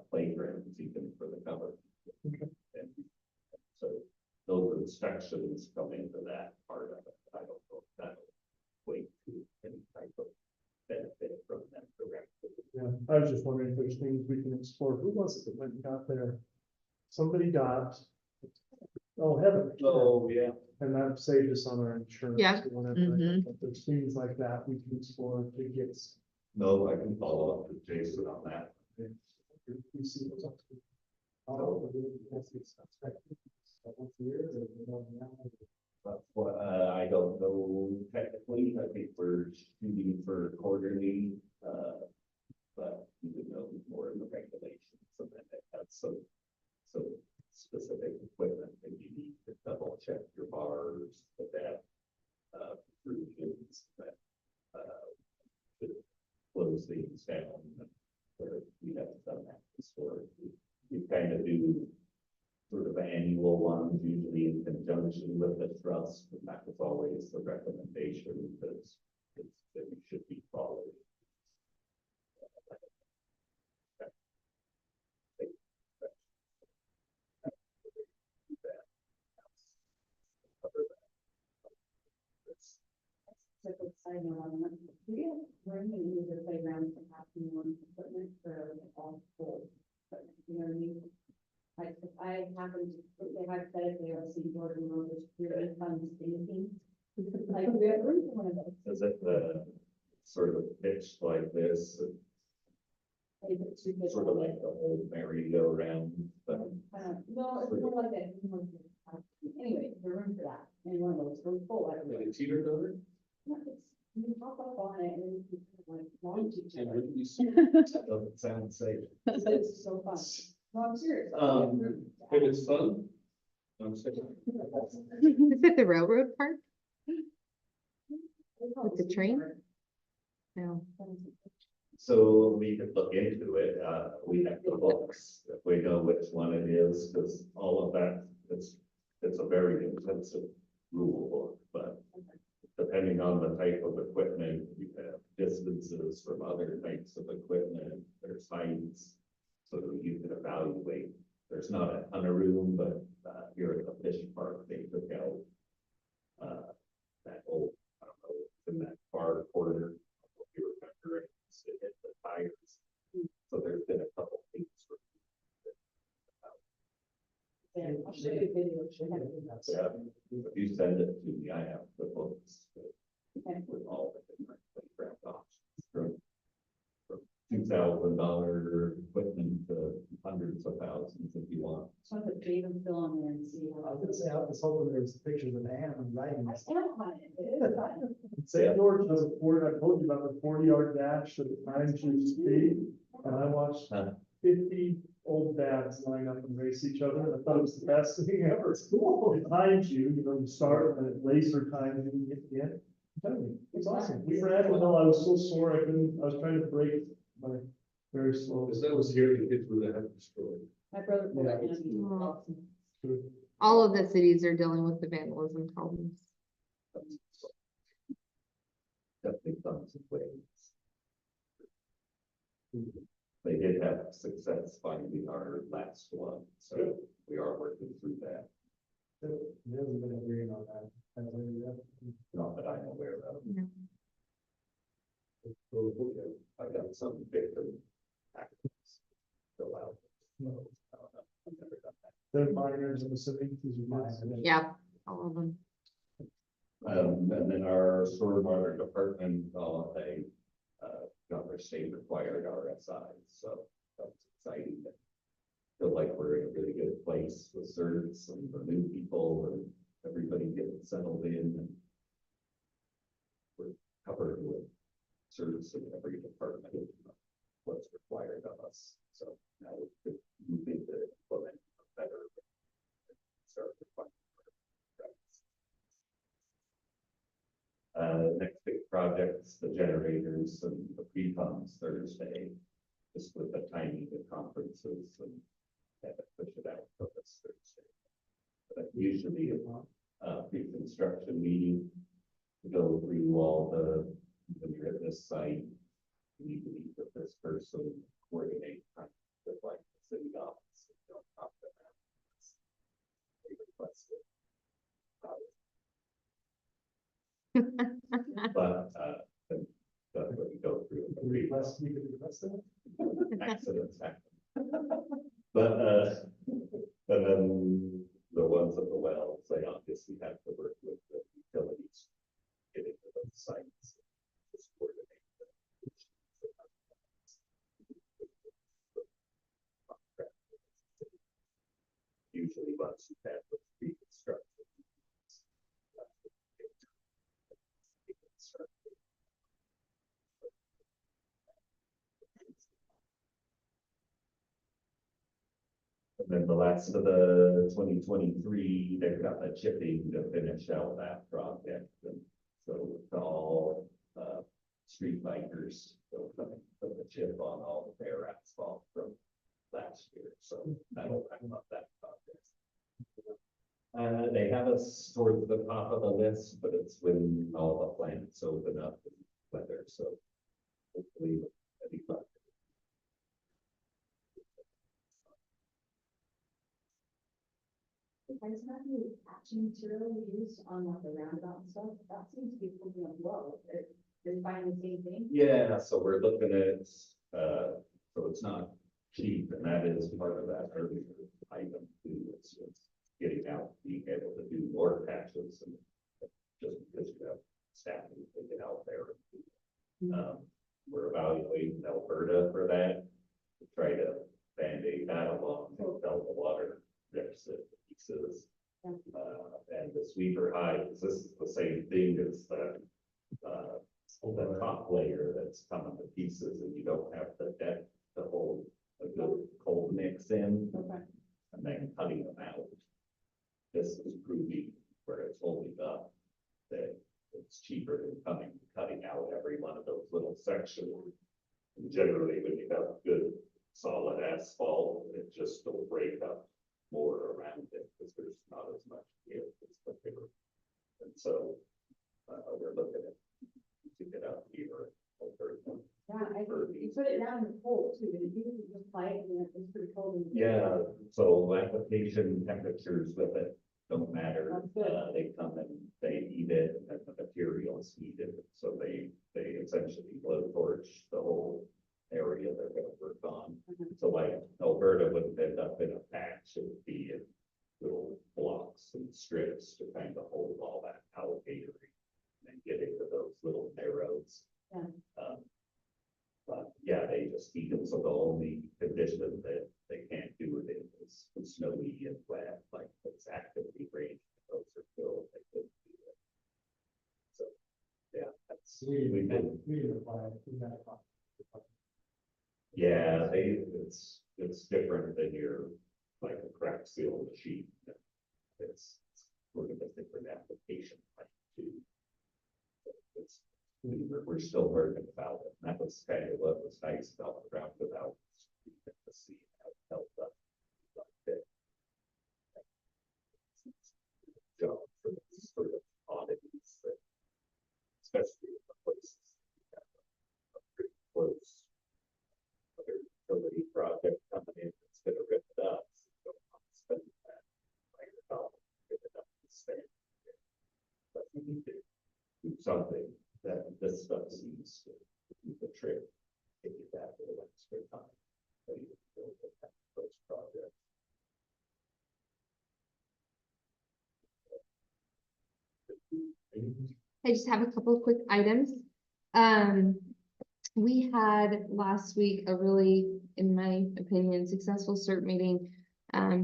playgrounds, even for the government. Okay. And so those inspections come into that part of it. I don't know if that'll wait to any type of benefit from them directly. Yeah, I was just wondering if there's things we can explore. Who was it that went and got there? Somebody got, oh, Heather. Oh, yeah. And that saved us on our insurance. Yeah. or whatever. Mhm. But there's things like that we can explore to get. No, I can follow up with Jason on that. We see what's up to. Oh, that's expected. Once a year, or more than that. That's what, I don't know technically, I think we're shooting for quarterly, but you would know more in the regulations, so that that's some specific equipment that you need to double check your bars, the depth, intrusions, that, to close things down, where we haven't done that historically. We kind of do sort of annual ones, usually in conjunction with the trust, and that was always the recommendation, because it's, that we should be following. Just a side note on that, do you have room to use the playground for having more equipment for like all full equipment, you know what I mean? Like, if I happen to, if they hypothetically are seeing Jordan Road, which really fun thinking, like, we have room for one of those. Is it the sort of pitch like this, Maybe it's too big. sort of like the old merry-go-round, but No, it's more like that. Anyway, there's room for that, and one of those, we're full, I don't know. Like a teeter totter? No, it's, you pop up on it and you can like launch each And other. wouldn't you see- that doesn't sound safe. It's so fun. No, I'm serious. If it's fun, I'm saying. Is it the railroad park? With the train? No. So we could look into it, we have the books, if we know which one it is, because all of that, it's a very intensive rule book, but depending on the type of equipment, you have distances from other types of equipment, there's heights, so that you can evaluate. There's not a ton of room, but, here at the fish park, they took out, that old, I don't know, in that far corner, if you remember it, it hit the tires. So there's been a couple things. Yeah, I'll show you a video. Yeah, if you send it to me, I have the books Okay. with all the different playground options from $2,000 equipment to hundreds of thousands if you want. So I'm gonna put Dave and Phil on there and see I how. was gonna say, I was hoping there was pictures of Anne riding. I this. stand on it. It is fun. St. George does a 40, I told you about the 40-yard dash at the time to speed, and I watched Huh. 50 old dads line up and race each other, and I thought it was the best thing ever. It's cool. It times you, you start, and it laser times you, and you get the end. I'm telling you, it's awesome. We ran until I was so sore, I was trying to break my very slow. Because that was here, the kids would have destroyed. My brother pulled Yeah. it and he was awesome. All of the cities are dealing with the vandalism problems. Definitely comes in waves. They did have success finding our last one, so we are working through that, There hasn't been a hearing on that. Has there yet? not that I'm aware of. No. I got some victim actions fill out. So, I don't know. I've never done that. They're minors, I'm assuming, these are Minors. kids. Yeah, all of them. And then our stormwater department, they, got their state required RSI, so that's exciting. Feel like we're in a really good place with certs and the new people and everybody getting settled in and we're covered with certs in every department, what's required of us, so now we could move into implement better. Start requiring. Next big projects, the generators and the pre-pumps Thursday, just with the timing of conferences and have to push it out for this Thursday. But usually a pre-construction meeting to go through all the, when you're at this site, you need to meet with this person, coordinate time with like the city office. You don't talk to them. They requested. But, definitely go through. the Request, you could request that? Accidents happen. But, and then the ones at the wells, they obviously have to work with the utilities. Get into those sites. Just coordinate them. usually once you have the reconstruction. And then the last of the 2023, they've got the chipping to finish out that project. And so it's all, street bikers, so coming, put the chip on all the bare asphalt from last year. So that'll wrap up that project. They have us towards the top of the list, but it's when all the plants open up and weather, so hopefully it'll be fun. There's not any patching material used on like the roundabout and stuff, that seems to be pulling up low, they're finding the same thing. Yeah, so we're looking at, so it's not cheap, and that is part of that earlier item too. It's getting out, being able to do more patches and just because you have staff to get out there. We're evaluating Alberta for that, to try to band-aid that along, and Delta Water deficit pieces. And the sweeper high, this is the same thing as the top layer that's coming to pieces, and you don't have the depth to hold a good cold mix in, Okay. and then cutting them out. This is proving where it's holding up, that it's cheaper than cutting out every one of those little sections. And generally, when you have good solid asphalt, it just will break up more around it, because there's not as much give, it's the bigger. And so, we're looking at to get out here. Yeah, you put it down in the cold too, but if you just apply it and it's pretty cold. Yeah, so application temperatures with it don't matter. That's good. They come and they eat it, and the materials eat it, so they essentially blow torch the whole area they're gonna work on. So like Alberta wouldn't end up in a patch, it would be in little blocks and strips to kind of hold all that alligator and get into those little narrows. Yeah. But yeah, they just eat them, so the only condition that they can't do it in is snowy and wet, like it's actively rain, those are filled, they couldn't do it. So, yeah, that's, we did. Yeah, it's different than your, like a crack seal machine. It's sort of a different application, like too. It's, we're still learning about it, and that was kind of what was nice about the roundabout. You get to see how it held up. Like that. Job for this sort of oddities that, especially in the places that are pretty close. Other utility project coming in that's gonna rip it up. So you don't want to spend that $100 to rip it up and stand there. But you need to do something that this stuff seems to do the trick. Take it back to the extra time. So you can build those projects. I just have a couple of quick items. We had last week a really, in my opinion, successful CERT meeting.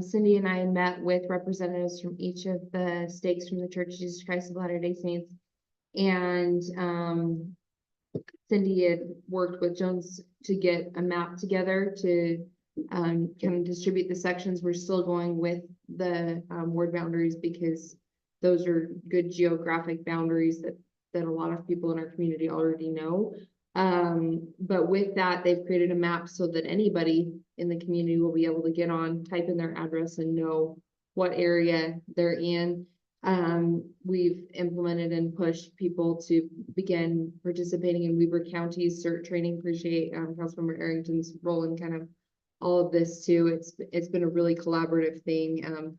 Cindy and I met with representatives from each of the stakes from the Church of Jesus Christ of Latter-day Saints. And Cindy had worked with Jones to get a map together to kind of distribute the sections. We're still going with the ward boundaries because those are good geographic boundaries that a lot of people in our community already know. But with that, they've created a map so that anybody in the community will be able to get on, type in their address and know what area they're in. We've implemented and pushed people to begin participating in Weber County's CERT training. Appreciate Councilmember Arrington's role in kind of all of this too. It's been a really collaborative thing.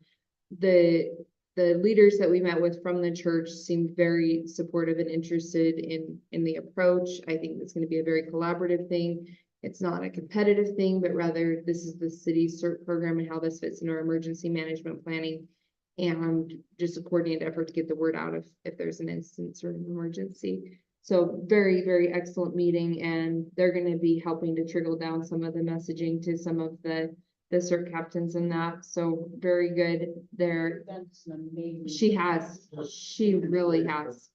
The leaders that we met with from the church seemed very supportive and interested in the approach. I think it's going to be a very collaborative thing. It's not a competitive thing, but rather this is the city's CERT program and how this fits in our emergency management planning, and just a coordinated effort to get the word out if there's an instance or an emergency. So very, very excellent meeting, and they're going to be helping to trickle down some of the messaging to some of the the CERT captains in that, so very good there. That's an amazing. She really has.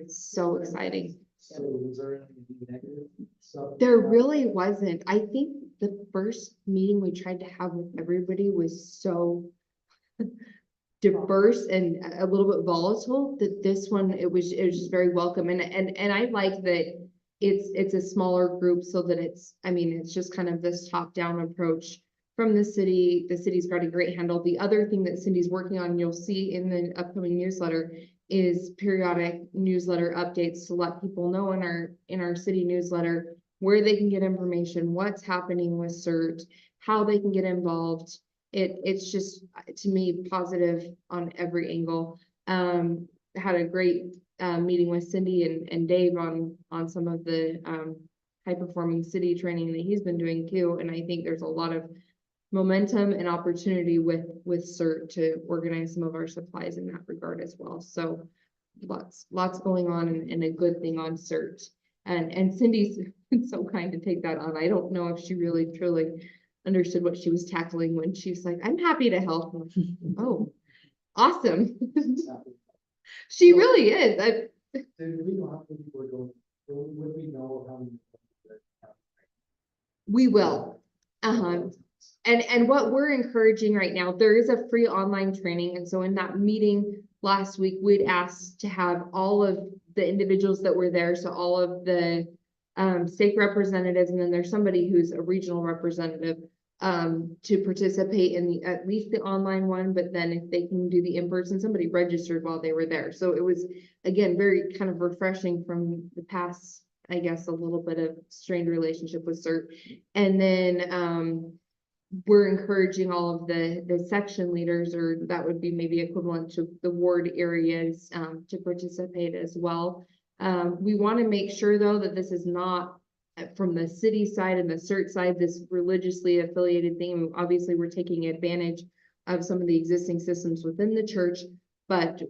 So exciting. So was there any negative stuff? There really wasn't. I think the first meeting we tried to have with everybody was so diverse and a little bit volatile that this one, it was just very welcome. And I like that it's a smaller group so that it's just kind of this top-down approach from the city. The city's got a great handle. The other thing that Cindy's working on, you'll see in the upcoming newsletter, is periodic newsletter updates to let people know in our city newsletter where they can get information, what's happening with CERT, how they can get involved. It's just, to me, positive on every angle. Had a great meeting with Cindy and Dave on some of the high performing city training that he's been doing too. And I think there's a lot of momentum and opportunity with CERT to organize some of our supplies in that regard as well. So lots going on and a good thing on CERT. And Cindy's been so kind to take that on. I don't know if she really truly understood what she was tackling when she was like, I'm happy to help. I'm like, oh, awesome. She really is. Did we know how many people are going, would we know how many? We will. And what we're encouraging right now, there is a free online training. And so in that meeting last week, we'd asked to have all of the individuals that were there. So all of the stake representatives, and then there's somebody who's a regional representative to participate in at least the online one, but then if they can do the in-person, somebody registered while they were there. So it was, again, very kind of refreshing from the past, I guess, a little bit of strained relationship with CERT. And then we're encouraging all of the section leaders, or that would be maybe equivalent to the ward areas, to participate as well. We want to make sure though that this is not from the city side and the CERT side, this religiously affiliated thing. Obviously, we're taking advantage of some of the existing systems within the church, but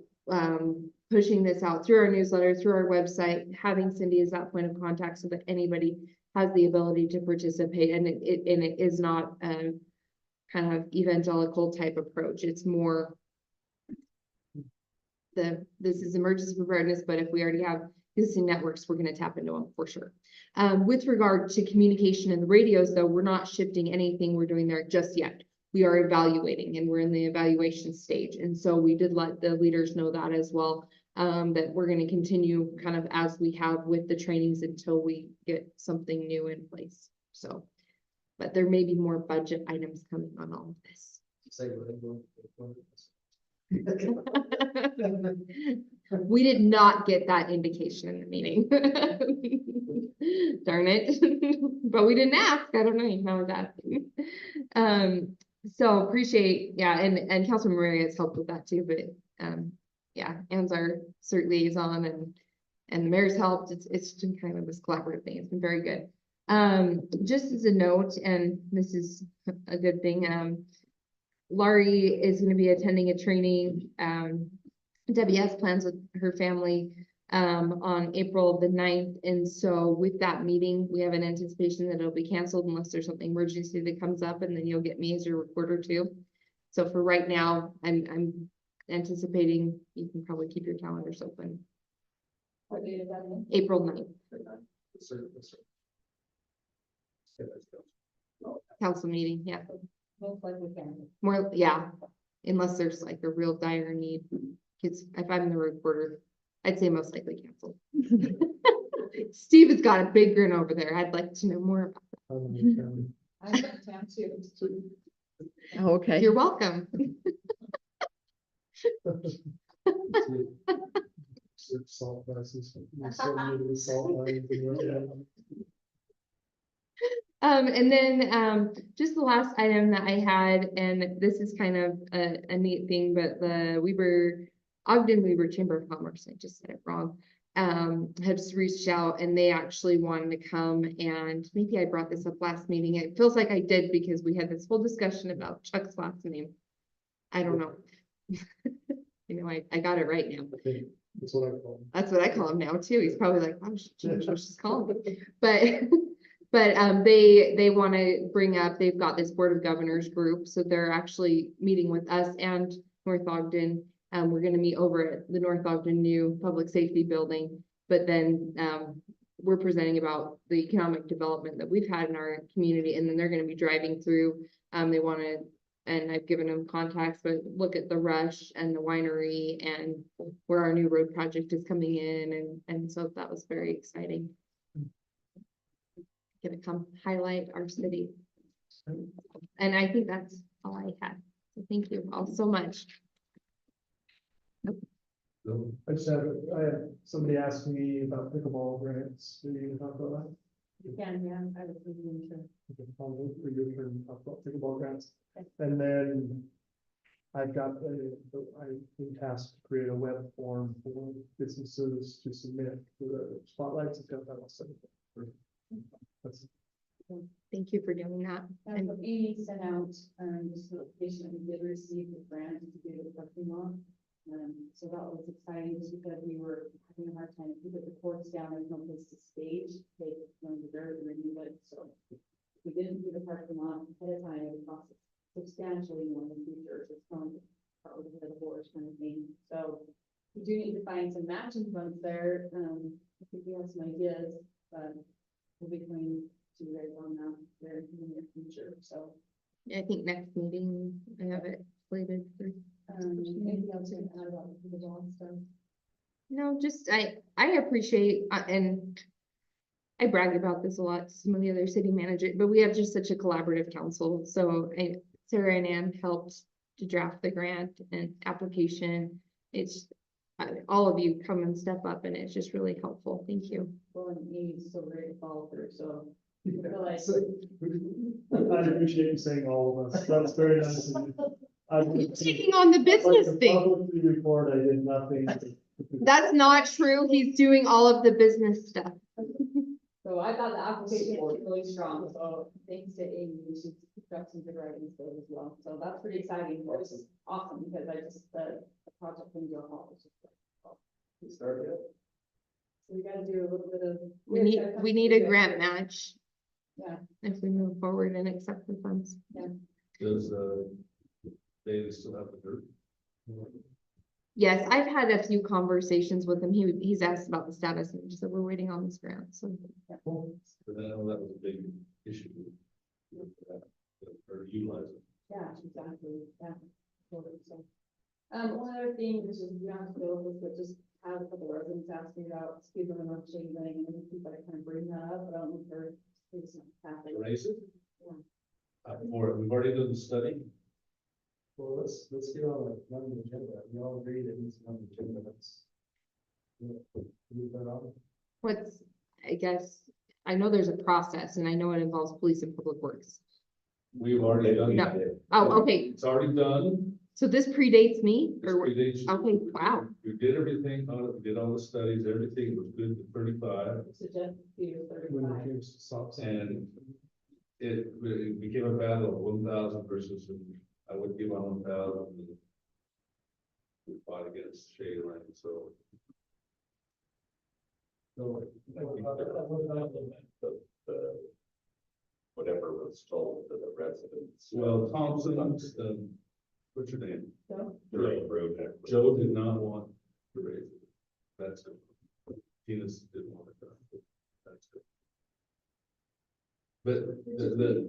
pushing this out through our newsletter, through our website, having Cindy as that point of contact so that anybody has the ability to participate. And it is not a kind of evangelical type approach. It's more this is emergency preparedness, but if we already have existing networks, we're going to tap into them for sure. With regard to communication and the radios, though, we're not shifting anything we're doing there just yet. We are evaluating, and we're in the evaluation stage. And so we did let the leaders know that as well, that we're going to continue kind of as we have with the trainings until we get something new in place. So, but there may be more budget items coming on all of this. We did not get that indication in the meeting. Darn it. But we didn't ask. I don't know. You know that. So appreciate, yeah, and Councilman Maria has helped with that too. But yeah, Ann's our CERT liaison and the mayor's helped. It's been kind of this collaborative thing. It's been very good. Just as a note, and this is a good thing, Laurie is going to be attending a training. Debbie has plans with her family on April the 9th. And so with that meeting, we have an anticipation that it'll be canceled unless there's something emergency that comes up, and then you'll get me as your reporter too. So for right now, I'm anticipating you can probably keep your calendars open. What date is that in? April 9th, council meeting, yeah. Most likely can. More, yeah, unless there's like a real dire need. Because if I'm the reporter, I'd say most likely canceled. Steve has got a big grin over there. I'd like to know more about that. I have time too. Oh, okay. You're welcome. Salt prices. Salt And then just the last item that I had, and this is kind of a neat thing, but the Ogden Weber Chamber of Commerce, I just said it wrong, has reached out, and they actually wanted to come, and maybe I brought this up last meeting. It feels like I did because we had this whole discussion about Chuck's last name. I don't know. You know, I got it right now. That's what I call them. That's what I call him now too. He's probably like, oh, she changed what she's calling him. But But they want to bring up, they've got this Board of Governors group, so they're actually meeting with us and North Ogden. We're gonna meet over at the North Ogden new Public Safety Building, but then we're presenting about the economic development that we've had in our community, and then they're gonna be driving through. They wanna, and I've given them contacts, but look at the Rush and the winery and where our new road project is coming in, and so that was very exciting. Gonna come highlight our city. And I think that's all I had. So thank you all so much. No, I just had somebody asked me about pickleball grants. Do you talk about that? You can, yeah, I was thinking to. Okay, I'll wait for your turn to talk about pickleball grants. And then I've got, I've been tasked to create a web form for businesses to submit for the spotlights. It's got that all set. That's Thank you for doing that. And so Amy sent out, this notification that we did receive the grant to do the parking lot. So that was exciting just because we were having a hard time, we put the courts down, there's no place to stage, they wanted to barely remove it, so. We didn't do the parking lot ahead of time, it cost us substantially more in the future, so it's going to probably the horse kind of thing, so. We do need to find some matching funds there, I think we have some ideas, but we'll be coming to you guys on that very in the near future, so. I think next meeting, I have it slated for. Anything else you can add about the law stuff? No, just, I appreciate, and I brag about this a lot, to some of the other city managers, but we have just such a collaborative council, so Sarah and Ann helped to draft the grant and application. It's, all of you come and step up, and it's just really helpful, thank you. Well, and Amy's so great to follow through, so. I appreciate you saying all of us. That's very nice of you. You're taking on the business thing. Publicly report, I did nothing. That's not true, he's doing all of the business stuff. So I thought the application was really strong, so thanks to Amy, she's got some good writing skills as well, so that's pretty exciting, it was awesome, because I just, the project in your hall was just. We started it. So we gotta do a little bit of. We need a grant match. Yeah. If we move forward and accept the funds. does, David still have the dirt? Yes, I've had a few conversations with him. He's asked about the status and just said we're waiting on this grant, so. But I know that was a big issue with that, or utilizing. Yeah, exactly, yeah. Totally, so. One other thing, which is beyond skills, but just have a couple residents ask me about speed limit on chain lane, and I think I kind of bring that up, but I don't know if they're. It's not happening. Raise it? Yeah. We've already done the study. Well, let's get on the agenda. We all agree that it's on the agenda. Let's. Move that on. What's, I guess, I know there's a process and I know it involves police and public works. We've already done No. it. Oh, okay, It's already done. so this predates me This or, predates you. okay, wow. We did everything on it, we did all the studies, everything was good to 35. Suggest speed of When 35. it comes to stop signs. And it became a battle of 1,000 versus, I would give on 1,000. We fought against Shea Lane, so. So, I think the, whatever was told to the residents. Well, Thompson's, what's your name? So, Joe did not want to raise it. That's good. Tina's didn't want it. That's good. But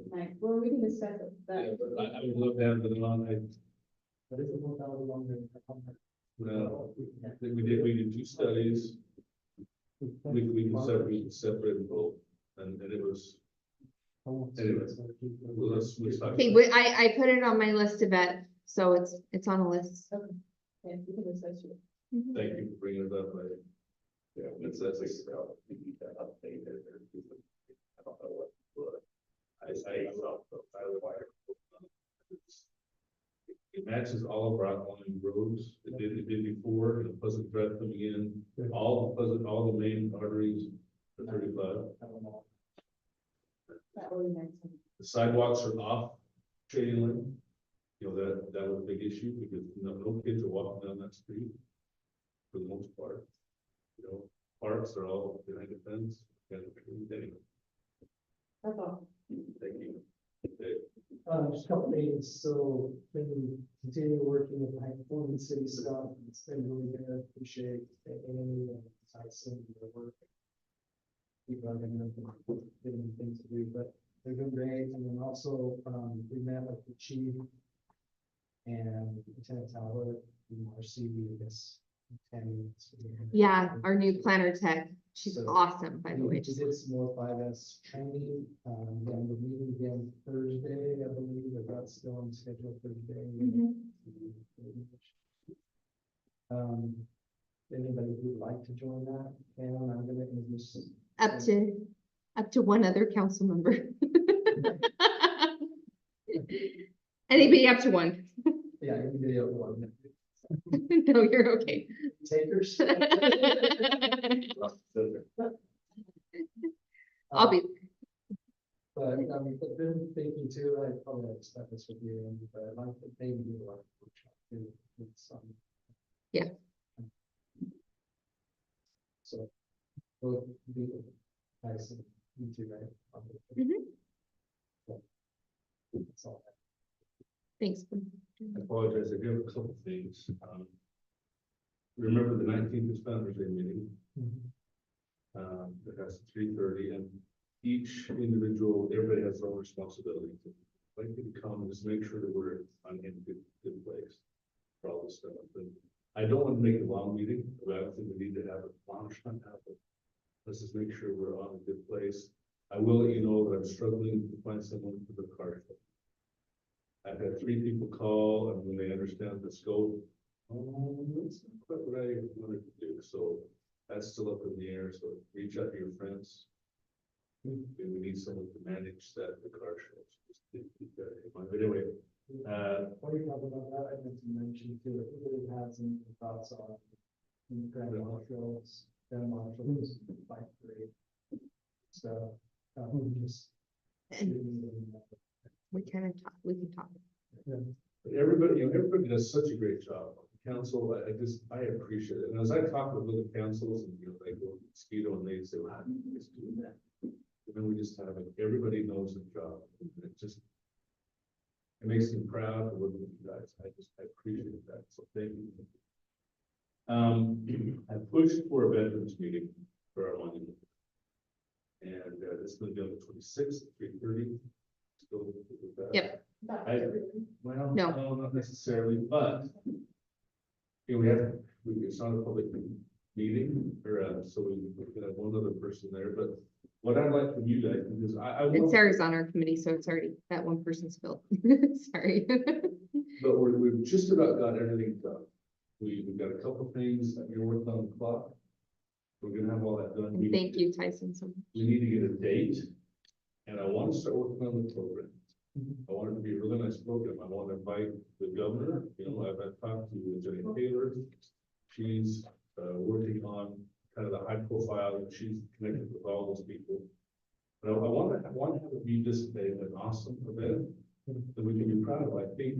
Like, well, we can discuss it, yeah, but. but I would love to have it on. But it's a little bit longer. Well, we did 2 studies. We can separate both, and it was, anyway, well, let's talk. Okay, about it. I put it on my list to vet, so it's on a list. Yeah, we can discuss it. Thank you for bringing it up. Yeah, it's that we need to update it or do it. I don't know what. It matches all of our outlying roads. It did before, and Pleasant Breath coming in, all the main arteries for 35. That really makes sense. The sidewalks are off chain link. You know, that was a big issue because no kids are walking down that street for the most part. You know, parks are all behind the fence. Anyway. That's all. Thank you. Just a couple things, so been continue working with high performance city stuff, it's been really good, appreciate Amy and Tyson, their work. People are gonna giving them things to do, but they're doing great, and then also, we met with the chief and Lieutenant Talbot, and RC, this. Yeah, our new planner tech, she's So, awesome, by the We way. did some more 5S training, then the meeting again Thursday, I believe, if that's still on schedule Thursday. Mhm. Anybody who'd like to join that, and I'm gonna introduce. Up to one other council member. Anybody up to one? Yeah, anybody else want No, you're okay. takers? I'll be, But, I've been thinking too, I probably have discussed this with you, Andy, but I'd like to maybe do like a workshop too, with some. Yeah. So, both be nice and you too, right? Mhm. That's all. thanks. I apologize, I do have a couple things. Remember the 19th is Founder's Day meeting. That's 3:30, and each individual, everybody has their own responsibility. Like you to come and just make sure that we're on a good place for all this stuff. And I don't want to make a long meeting, but I don't think we need to have a long time happen. Let's just make sure we're on a good place. I will let you know that I'm struggling to find someone for the car show. I've had 3 people call, and when they understand the scope, that's not quite what I wanted to do, so that's still up in the air, so reach out to your friends. And we need someone to manage that, the car shows. Just keep that in mind. But anyway, While you're talking about that, I meant to mention too, if anybody has some thoughts on Grand Marshals, bike parade. So, just. We kind of talk, we can talk. but everybody does such a great job. Council, I appreciate it. And as I talk with other councils and, they go mosquito and they say, well, how do you guys do that? And then we just have it, everybody knows their job. It makes me proud to work with you guys. I appreciate that. So thank you. I pushed for a veterans meeting for our monument. And it's going to be on the 26th, 3:30. Still with that. Yep. Well, No. no, not necessarily, but it's not a public meeting, or so we could have one other person there, but what I'd like from you guys, because I And want, Sarah's on our committee, so it's already, that one person's filled. Sorry. but we've just about got everything done. We've got a couple things that you're working on the clock. We're gonna have all that done. And thank you, Tyson, so much. We need to get a date, and I want to start working on the program. I want it to be a really nice program. I want to invite the governor, I've talked to Jenny Taylor. She's working on kind of the high profile, and she's connected with all those people. But I want to have it be just an awesome event that we can be proud of. I think,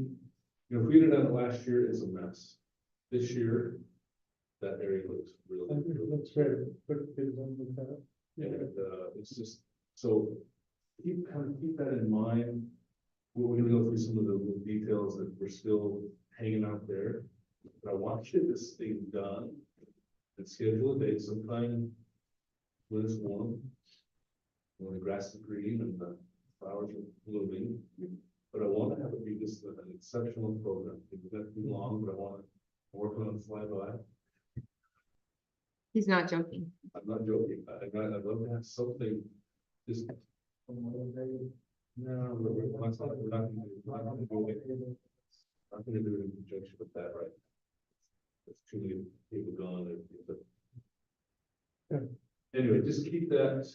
if we had done it last year, it's a mess. This year, that area looks really good. Looks great. Yeah, and it's just, so keep that in mind. We're gonna go through some of the little details that we're still hanging out there. But I want to get this thing done and schedule a date sometime when it's warm, when the grass is green and the flowers are blooming. But I want to have it be just an exceptional program. It's not too long, but I want to work on it fly by. He's not joking. I'm not joking. I'd love to have something just. No, we're not gonna do it. Not gonna do it in conjunction with that, right? There's too many people gone. Anyway, just keep that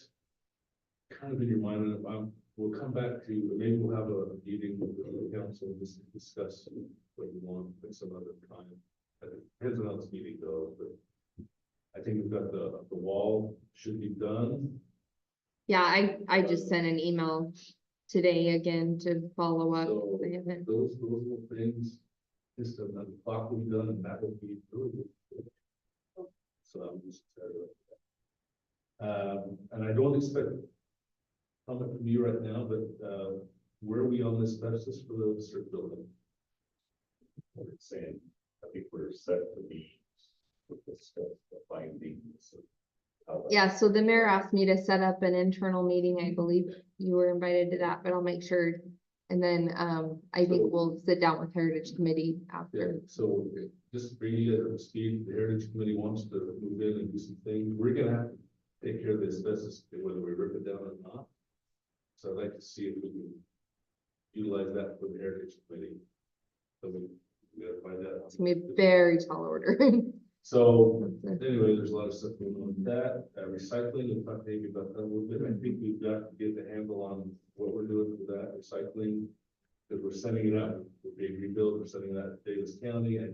kind of in your mind, and we'll come back to, maybe we'll have a meeting with the council and just discuss what you want at some other time. Depends on how this meeting goes, but I think we've got the wall should be done. Yeah, I just sent an email today again to follow up. So I haven't. those little things, just another clock will be done, and that will be really good. So I'm just excited about that. And I don't expect comment from you right now, but, where are we on this asbestos for the CERT building? What it's saying, I think we're set to be with this, the findings of how that- Yeah, so the mayor asked me to set up an internal meeting. I believe you were invited to that, but I'll make sure. And then, I think So- we'll sit down with Heritage Committee Yeah, after. so just to bring you up to speed, the Heritage Committee wants to move in and do some things. We're gonna have to take care of the asbestos, whether we rip it down or not. So I'd like to see if we can utilize that for the Heritage Committee. So we gotta find out. It's gonna be a very tall order. So anyway, there's a lot of stuff going on with that, recycling, we'll talk maybe about that a little bit. I think we've got to get the handle on what we're doing with that recycling. Because we're setting it up, we're being rebuilt, we're setting that in Davis County, I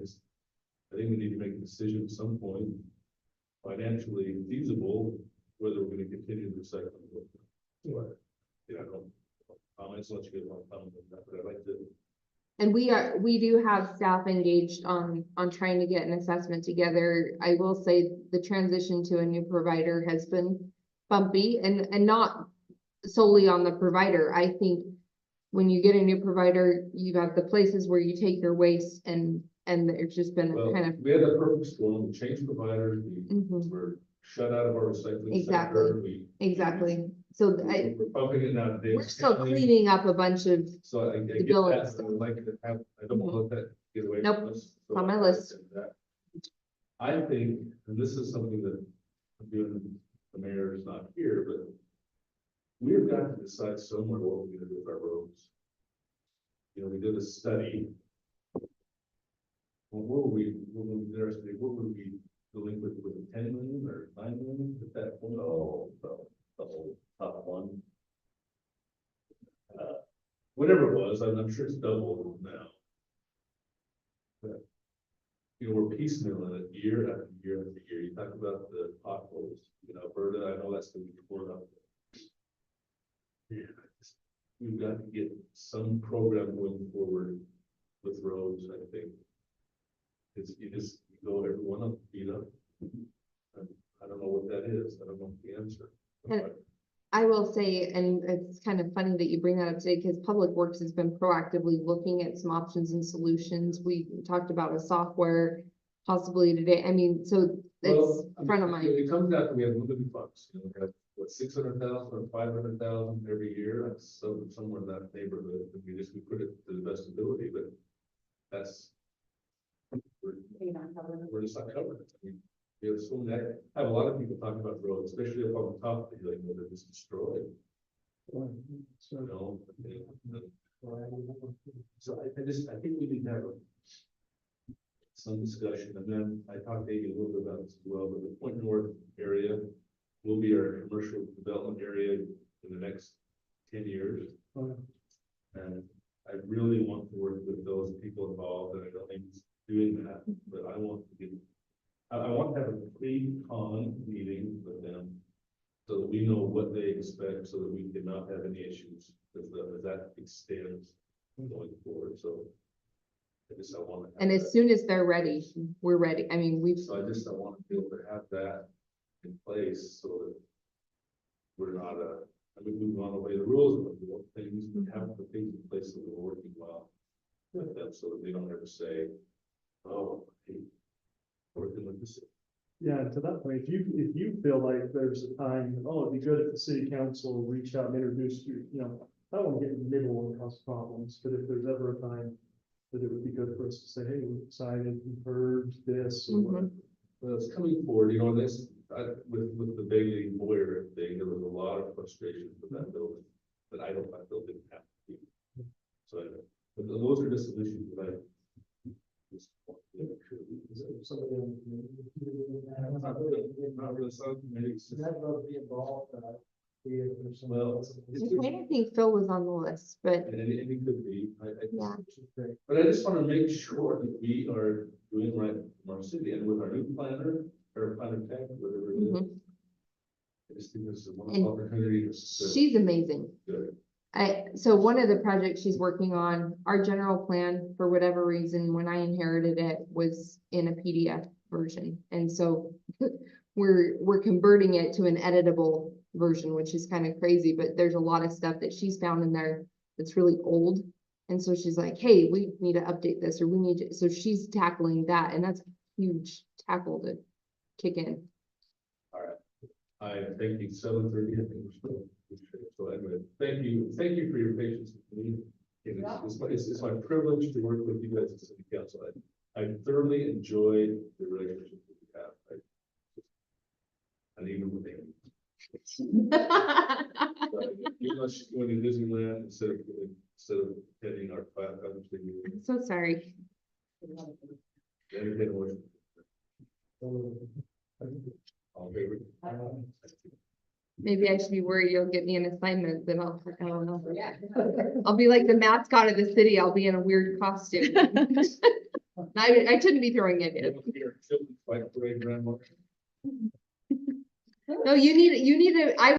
think we need to make a decision at some point, financially feasible, whether we're gonna continue the recycling. But, yeah, I don't, comments, let you get one comment on that, but I'd like to. And we do have staff engaged on trying to get an assessment together. I will say the transition to a new provider has been bumpy and not solely on the provider. I think when you get a new provider, you have the places where you take your waste and there's just been a Well, kind of. we had a perfect storm, we changed providers, we Mhm, were shut out of our recycling Exactly. center. exactly. So We're pumping it now. we're still cleaning up a bunch of, So I get bill and that, stuff. I would like to have, I don't want to let that get away Nope, from us. it's on my list. I think, and this is something that, I'm doing, the mayor is not here, but we have got to decide somewhere what we're gonna do with our roads. You know, we did a study. Well, what were we, what were we delinquent with 10 million or 9 million at that point? Oh, the whole top one. Whatever it was, I'm sure it's doubled now. But, you know, we're piecemealing it year after year after year. You talk about the potholes, you know, Alberta, I know that's gonna be torn up. Yeah, we've got to get some program going forward with roads, I think. It's, you just go everyone up, beat up. And I don't know what that is. I don't know the answer. And I will say, and it's kind of funny that you bring that up today, because Public Works has been proactively looking at some options and solutions. We talked about a software possibly today. I mean, so it's Well, front of mind. It comes out that we have limited funds, you know, we have, what, 600,000 or 500,000 every year, that's somewhere in that neighborhood, we put it to the best ability, but that's. We're just not covered. I mean, you know, so that, I have a lot of people talking about roads, especially up on the top, they're like, well, they're just destroyed, you know? So I think we need to have some discussion, and then I talked to Amy a little bit about this as well, but the Point North area will be our commercial development area in the next 10 years. And I really want to work with those people involved, and I don't think he's doing that, but I want to get, I want to have a pre-con meeting with them so that we know what they expect, so that we cannot have any issues as that extends going forward, so. I want to. And as soon as they're ready, we're ready. I mean, we've, So I want to be able to have that in place so that we're not, I mean, we want to obey the rules, but we want things, we have the things in place that we're working well with them, so that they don't ever say, oh, hey, working with this. Yeah, to that point, if you feel like there's a time, oh, it'd be good if the city council reached out and introduced you, you know, I don't want to get in the middle and cause problems, but if there's ever a time that it would be good for us to say, hey, we decided, we heard this, or whatever. Well, it's coming forward, you know, this, with the Bailey Boyer thing, there was a lot of frustration with that building, but I felt didn't have to be. So, but those are just issues that I just want to make sure. Somebody on the committee. Not really subcommittees. That would be involved, see if there's some. Well, I kind of think Phil was on the list, but And it could be, Yeah. But I just want to make sure that we are doing right from our city and with our new planner or planner tech, whatever it is. Mhm. I just think this is one And opportunity to. she's amazing. Good. So one of the projects she's working on, our general plan, for whatever reason, when I inherited it, was in a PDF version. And so we're converting it to an editable version, which is kind of crazy, but there's a lot of stuff that she's found in there that's really old. And so she's like, hey, we need to update this, or we need to, so she's tackling that, and that's a huge tackle to kick in. I thank you, 7:30, I think we're still. So anyway, thank you for your patience with me. And it's my privilege to work with you guys as city council. I thoroughly enjoyed the relationship that we have. And even with Amy. Even though she's going to Disneyland instead of heading our 500 meeting. I'm so sorry. Entertain a motion. All in favor? Maybe I should be worried you'll get me an assignment, then I don't know. I'll be like the mascot of the city. I'll be in a weird costume. I shouldn't be throwing it in. Fight parade, grandma. No, you need to, I